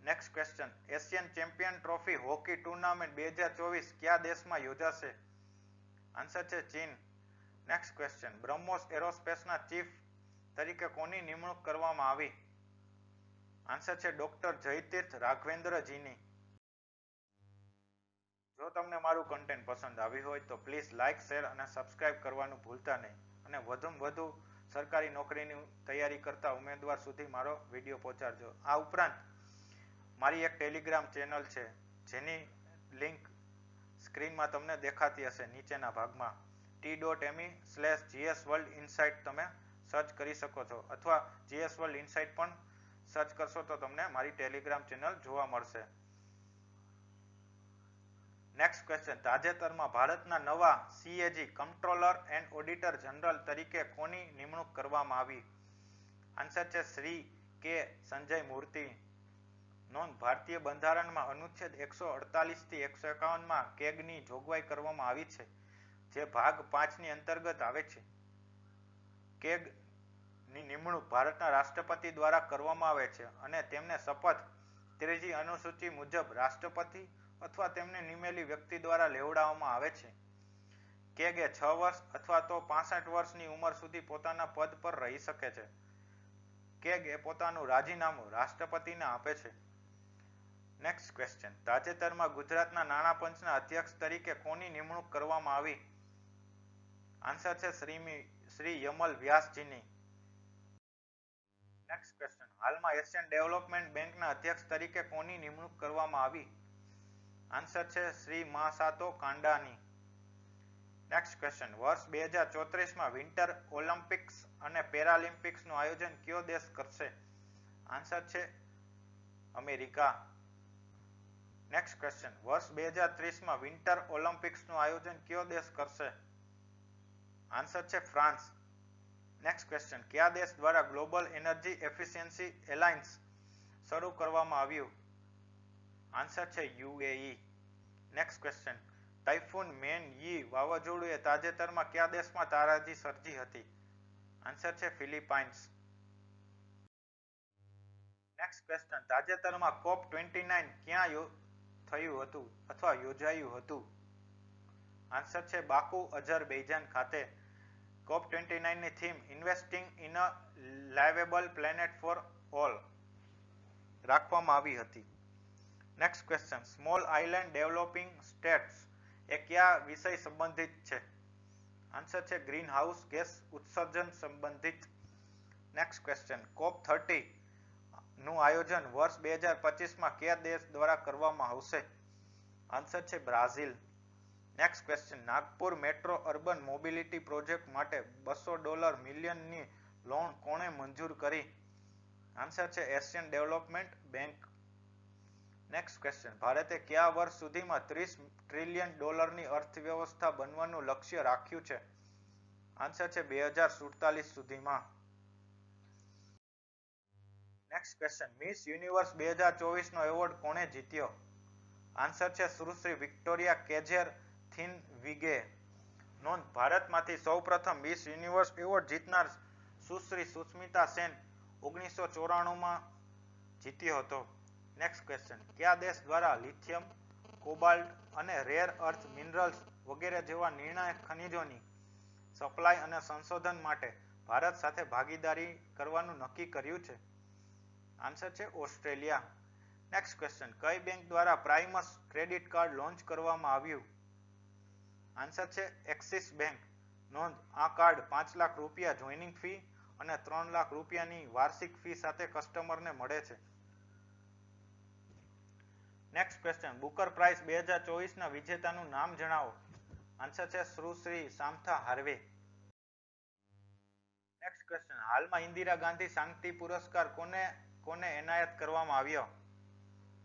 Next question, Asian champion trophy hockey tournament 2024 કયા દેશમાં યોજાશે? આન્સર છે ચીન. નેક્સ્ટ ક્વેશ્ચન, બ્રહ્મોસ એરોસ્પેસના ચીફ તરીકે કોની નિમણૂક કરવામાં આવી? આન્સર છે ડોક્ટર જયતીર્થ રાઘવેન્દ્રજીની. જો તમને મારું કન્ટેન્ટ પસંદ આવ્યું હોય તો પ્લીઝ લાઇક, શેર અને સબસ્ક્રાઇબ કરવાનું ભૂલતા નહીં અને વધુમાં વધુ સરકારી નોકરીની તૈયારી કરતા ઉમેદવાર સુધી મારો વિડીયો પહોંચાડજો. આ ઉપરાંત મારી એક ટેલિગ્રામ ચેનલ છે જેની લિંક સ્ક્રીનમાં તમને દેખાતી હશે નીચેના ભાગમાં. t.me/GS World Insight તમે સર્ચ કરી શકો છો અથવા GS World Insight પણ સર્ચ કરશો તો તમને મારી ટેલિગ્રામ ચેનલ જોવા મળશે. નેક્સ્ટ ક્વેશ્ચન, તાજેતરમાં ભારતના નવા CAG controller and auditor general તરીકે કોની નિમણૂક કરવામાં આવી? આન્સર છે શ્રી કે સંજય મૂર્તિ. નોંધ, ભારતીય બંધારણમાં અનુચ્છેદ 148 થી 151માં કેગની જોગવાઈ કરવામાં આવી છે જે ભાગ 5 ની અંતર્ગત આવે છે. કેગની નિમણૂક ભારતના રાષ્ટ્રપતિ દ્વારા કરવામાં આવે છે અને તેમને શપથ 3જી અનુસૂચિ મુજબ રાષ્ટ્રપતિ અથવા તેમને નિમેલી વ્યક્તિ દ્વારા લેવડાવવામાં આવે છે. કેગ એ 6 વર્ષ અથવા તો 65 વર્ષની ઉંમર સુધી પોતાના પદ પર રહી શકે છે. કેગ એ પોતાનું રાજીનામું રાષ્ટ્રપતિને આપે છે. નેક્સ્ટ ક્વેશ્ચન, તાજેતરમાં ગુજરાતના નાણાં પંચના અધ્યક્ષ તરીકે કોની નિમણૂક કરવામાં આવી? આન્સર છે શ્રી યમલ વ્યાસજીની. નેક્સ્ટ ક્વેશ્ચન, હાલમાં એશિયન ડેવલપમેન્ટ બેંકના અધ્યક્ષ તરીકે કોની નિમણૂક કરવામાં આવી? આન્સર છે શ્રી માસાતો કાંડાની. નેક્સ્ટ ક્વેશ્ચન, વર્ષ 2034માં વિન્ટર ઓલિમ્પિક્સ અને પેરાલિમ્પિક્સનું આયોજન કયો દેશ કરશે? આન્સર છે અમેરિકા. નેક્સ્ટ ક્વેશ્ચન, વર્ષ 2030માં વિન્ટર ઓલિમ્પિક્સનું આયોજન કયો દેશ કરશે? આન્સર છે ફ્રાન્સ. નેક્સ્ટ ક્વેશ્ચન, કયા દેશ દ્વારા ગ્લોબલ એનર્જી એફિશિયન્સી એલાયન્સ શરૂ કરવામાં આવ્યું? આન્સર છે યુએઈ. નેક્સ્ટ ક્વેશ્ચન, તાઇફૂન મેન-યી વાવાઝોડું એ તાજેતરમાં કયા દેશમાં તારાજી સર્જી હતી? આન્સર છે ફિલિપાઇન્સ. નેક્સ્ટ ક્વેશ્ચન, તાજેતરમાં COP29 ક્યાં થયું હતું અથવા યોજાયું હતું? આન્સર છે બાકુ, અઝરબૈજાન ખાતે. COP29 ની theme investing in a liveable planet for all રાખવામાં આવી હતી. Next question, small island developing states એ કયા વિષય સંબંધિત છે? આન્સર છે ગ્રીન હાઉસ ગેસ ઉત્સર્જન સંબંધિત. નેક્સ્ટ ક્વેશ્ચન, COP30 નું આયોજન વર્ષ 2025માં કયા દેશ દ્વારા કરવામાં આવશે? આન્સર છે Brazil. Next question, Nagpur metro urban mobility project માટે $200 મિલિયનની લોન કોણે મંજૂર કરી? આન્સર છે Asian development bank. Next question, ભારતે કયા વર્ષ સુધીમાં $30 ટ્રિલિયન અર્થવ્યવસ્થા બનવાનું લક્ષ્ય રાખ્યું છે? આન્સર છે 2047 સુધીમાં. નેક્સ્ટ ક્વેશ્ચન, મિસ યુનિવર્સ 2024 નો એવોર્ડ કોણે જીત્યો? આન્સર છે સુશ્રી વિક્ટોરિયા કેજેર થિનવિગે. નોંધ, ભારતમાંથી સૌપ્રથમ મિસ યુનિવર્સ એવોર્ડ જીતનાર સુશ્રી સુસ્મિતા સેન 1994માં જીત્યો હતો. નેક્સ્ટ ક્વેશ્ચન, કયા દેશ દ્વારા લિથિયમ, કોબાલ્ટ અને રેર અર્થ મિનરલ્સ વગેરે જેવા નિર્ણાયક ખનિજોની સપ્લાય અને સંશોધન માટે ભારત સાથે ભાગીદારી કરવાનું નક્કી કર્યું છે? આન્સર છે ઓસ્ટ્રેલિયા. નેક્સ્ટ ક્વેશ્ચન, કઈ બેંક દ્વારા પ્રાઇમસ ક્રેડિટ કાર્ડ લોન્ચ કરવામાં આવ્યું? આન્સર છે એક્સિસ બેંક. નોંધ, આ કાર્ડ 5 લાખ રૂપિયા જોઈનિંગ ફી અને 3 લાખ રૂપિયાની વાર્ષિક ફી સાથે કસ્ટમરને મળે છે. નેક્સ્ટ ક્વેશ્ચન, બુકર પ્રાઇઝ 2024 ના વિજેતાનું નામ જણાવો. આન્સર છે Sushri Samantha Harvey. Next question, હાલમાં ઇન્દિરા ગાંધી શાંતિ પુરસ્કાર કોને એનાયત કરવામાં આવ્યો?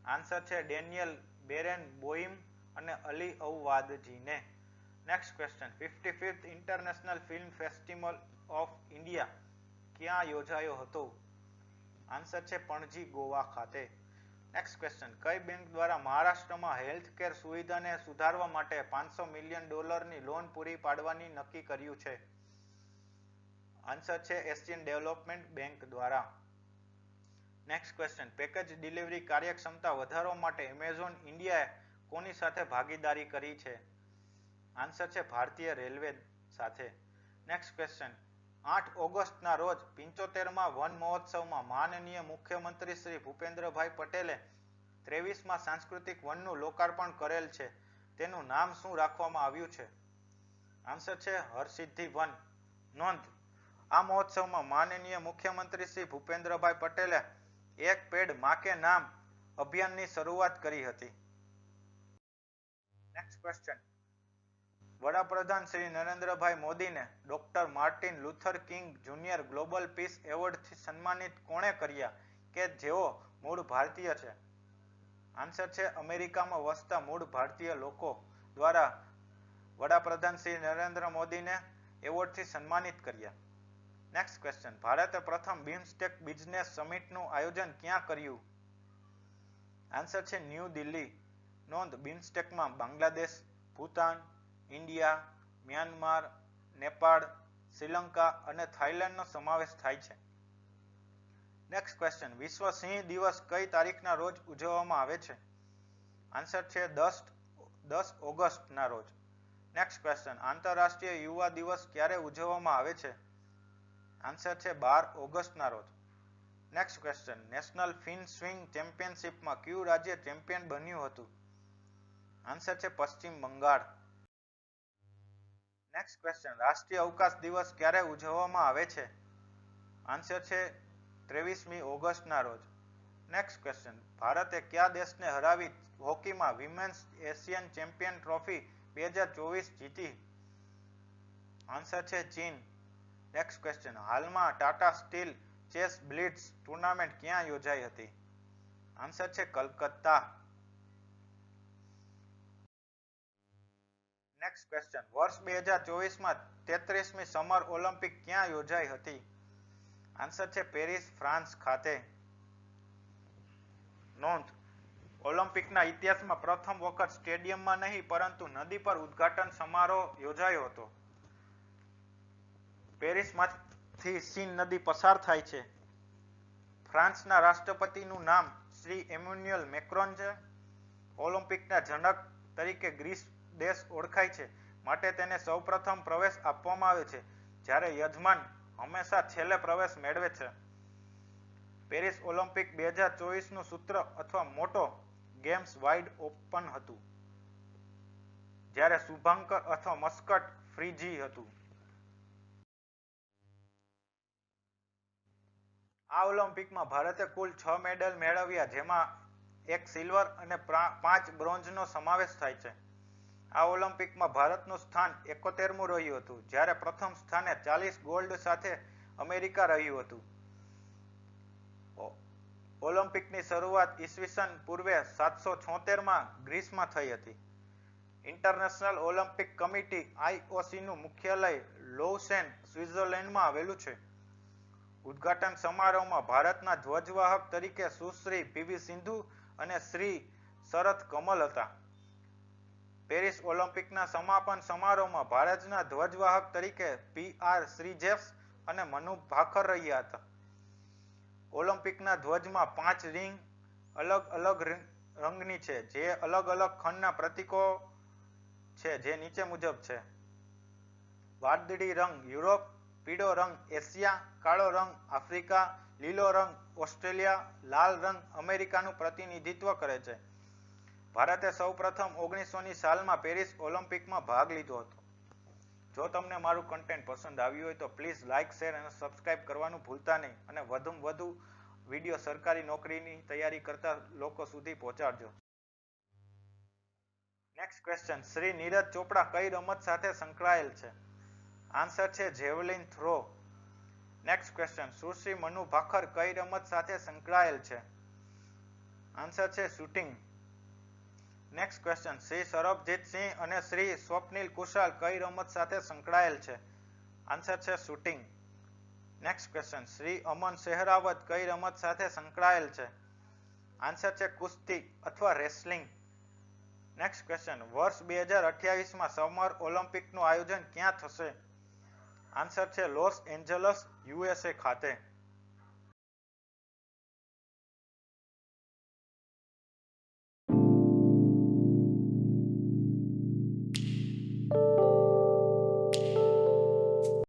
આન્સર છે ડેનિયલ બેરેનબોઇમ અને અલી ઔવાદજીને. Next question, 55th international film festival of India ક્યાં યોજાયો હતો? આન્સર છે પણજી, ગોવા ખાતે. નેક્સ્ટ ક્વેશ્ચન, કઈ બેંક દ્વારા મહારાષ્ટ્રમાં હેલ્થકેર સુવિધાને સુધારવા માટે $500 મિલિયન ની લોન પૂરી પાડવાની નક્કી કર્યું છે? આન્સર છે એશિયન ડેવલપમેન્ટ બેંક દ્વારા. નેક્સ્ટ ક્વેશ્ચન, પેકેજ ડિલિવરી કાર્યક્ષમતા વધારવા માટે એમેઝોન ઇન્ડિયાએ કોની સાથે ભાગીદારી કરી છે? આન્સર છે ભારતીય રેલવે સાથે. નેક્સ્ટ ક્વેશ્ચન, 8 ઓગસ્ટના રોજ 75માં વન મહોત્સવમાં માનનીય મુખ્યમંત્રી શ્રી ભૂપેન્દ્રભાઈ પટેલે 23માં સાંસ્કૃતિક વનનું લોકાર્પણ કરેલ છે. તેનું નામ શું રાખવામાં આવ્યું છે? આન્સર છે હરસિદ્ધિ વન. નોંધ, આ મહોત્સવમાં માનનીય મુખ્યમંત્રી શ્રી ભૂપેન્દ્રભાઈ પટેલે એક પેડ માં કે નામ અભિયાનની શરૂઆત કરી હતી. નેક્સ્ટ ક્વેશ્ચન, વડાપ્રધાન શ્રી નરેન્દ્રભાઈ મોદીને doctor Martin Luther King junior global peace એવોર્ડથી સન્માનિત કોણે કર્યા કે જેઓ મૂળ ભારતીય છે? આન્સર છે અમેરિકામાં વસતા મૂળ ભારતીય લોકો દ્વારા વડાપ્રધાન શ્રી નરેન્દ્ર મોદીને એવોર્ડથી સન્માનિત કર્યા. નેક્સ્ટ ક્વેશ્ચન, ભારતે પ્રથમ બિમસ્ટેક બિઝનેસ સમિટનું આયોજન ક્યાં કર્યું? આન્સર છે ન્યૂ દિલ્હી. નોંધ, બિમસ્ટેકમાં બાંગ્લાદેશ, ભૂતાન, ઇન્ડિયા, મ્યાનમાર, નેપાળ, શ્રીલંકા અને થાઇલેન્ડનો સમાવેશ થાય છે. નેક્સ્ટ ક્વેશ્ચન, વિશ્વ સિંહ દિવસ કઈ તારીખના રોજ ઉજવવામાં આવે છે? આન્સર છે 10 ઓગસ્ટના રોજ. નેક્સ્ટ ક્વેશ્ચન, આંતરરાષ્ટ્રીય યુવા દિવસ ક્યારે ઉજવવામાં આવે છે? આન્સર છે 12 ઓગસ્ટના રોજ. Next question, national fin swimming ચેમ્પિયનશિપમાં કયું રાજ્ય ચેમ્પિયન બન્યું હતું? આન્સર છે પશ્ચિમ બંગાળ. નેક્સ્ટ ક્વેશ્ચન, રાષ્ટ્રીય અવકાશ દિવસ ક્યારે ઉજવવામાં આવે છે? આન્સર છે 23મી ઓગસ્ટના રોજ. નેક્સ્ટ ક્વેશ્ચન, ભારતે કયા દેશને હરાવી હોકીમાં વિમેન્સ એશિયન ચેમ્પિયન ટ્રોફી 2024 જીતી? આન્સર છે ચીન. નેક્સ્ટ ક્વેશ્ચન, હાલમાં Tata steel chess blitz tournament ક્યાં યોજાઈ હતી? આન્સર છે કલકત્તા. નેક્સ્ટ ક્વેશ્ચન, વર્ષ 2024માં 33મી સમર ઓલિમ્પિક ક્યાં યોજાઈ હતી? આન્સર છે પેરિસ, ફ્રાન્સ ખાતે. નોંધ, ઓલિમ્પિકના ઇતિહાસમાં પ્રથમ વખત સ્ટેડિયમમાં નહીં પરંતુ નદી પર ઉદ્ઘાટન સમારોહ યોજાયો હતો. પેરિસમાંથી સીન નદી પસાર થાય છે. ફ્રાન્સના રાષ્ટ્રપતિનું નામ શ્રી એમ્યુન્યુઅલ મેક્રોન છે. ઓલિમ્પિકના જનક તરીકે ગ્રીસ દેશ ઓળખાય છે, માટે તેને સૌપ્રથમ પ્રવેશ આપવામાં આવે છે, જ્યારે યજમાન હંમેશા છેલ્લે પ્રવેશ મેળવે છે. પેરિસ ઓલિમ્પિક 2024નું સૂત્ર અથવા મોટો ગેમ્સ વાઇડ ઓપન હતું, જ્યારે શુભાંકર અથવા મસ્કટ ફ્રીજી હતું. આ ઓલિમ્પિકમાં ભારતે કુલ 6 મેડલ મેળવ્યા, જેમાં 1 સિલ્વર અને 5 બ્રોન્ઝનો સમાવેશ થાય છે. આ ઓલિમ્પિકમાં ભારતનું સ્થાન 71મું રહ્યું હતું, જ્યારે પ્રથમ સ્થાને 40 ગોલ્ડ સાથે અમેરિકા રહ્યું હતું. ઓલિમ્પિકની શરૂઆત ઈસવીસન પૂર્વે 776 ગ્રીસમાં થઈ હતી. ઇન્ટરનેશનલ ઓલિમ્પિક કમિટી IOC નું મુખ્યાલય લોસેન, સ્વિટ્ઝરલેન્ડમાં આવેલું છે. ઉદ્ઘાટન સમારોહમાં ભારતના ધ્વજવાહક તરીકે સુશ્રી PV સિંધુ અને શ્રી શરથ કમલ હતા. પેરિસ ઓલિમ્પિકના સમાપન સમારોહમાં ભારતના ધ્વજવાહક તરીકે PR શ્રીજેશ અને મનુ ભાકર રહ્યા હતા. ઓલિમ્પિકના ધ્વજમાં 5 રિંગ અલગ અલગ રંગની છે, જે અલગ અલગ ખંડના પ્રતીકો છે, જે નીચે મુજબ છે. વાદળી રંગ યુરોપ, પીળો રંગ એશિયા, કાળો રંગ આફ્રિકા, લીલો રંગ ઓસ્ટ્રેલિયા, લાલ રંગ અમેરિકાનું પ્રતિનિધિત્વ કરે છે. ભારતે સૌપ્રથમ 1900ની સાલમાં પેરિસ ઓલિમ્પિકમાં ભાગ લીધો હતો. જો તમને મારું કન્ટેન્ટ પસંદ આવ્યું હોય તો પ્લીઝ લાઇક, શેર અને સબસ્ક્રાઇબ કરવાનું ભૂલતા નહીં અને વધુમાં વધુ વિડીયો સરકારી નોકરીની તૈયારી કરતા લોકો સુધી પહોંચાડજો. નેક્સ્ટ ક્વેશ્ચન, શ્રી નીરજ ચોપડા કઈ રમત સાથે સંકળાયેલ છે? આન્સર છે જેવલિન થ્રો. નેક્સ્ટ ક્વેશ્ચન, સુશ્રી મનુ ભાકર કઈ રમત સાથે સંકળાયેલ છે? આન્સર છે shooting. Next question, Shri Sarabjit સિંહ અને શ્રી સ્વપ્નિલ કુશાલ કઈ રમત સાથે સંકળાયેલ છે? આન્સર છે શૂટિંગ. નેક્સ્ટ ક્વેશ્ચન, શ્રી અમન સેહરાવત કઈ રમત સાથે સંકળાયેલ છે? આન્સર છે કુસ્તી અથવા રેસલિંગ. નેક્સ્ટ ક્વેશ્ચન, વર્ષ 2028માં સમર ઓલિમ્પિકનું આયોજન ક્યાં થશે? આન્સર છે લોસ એન્જલસ USA ખાતે.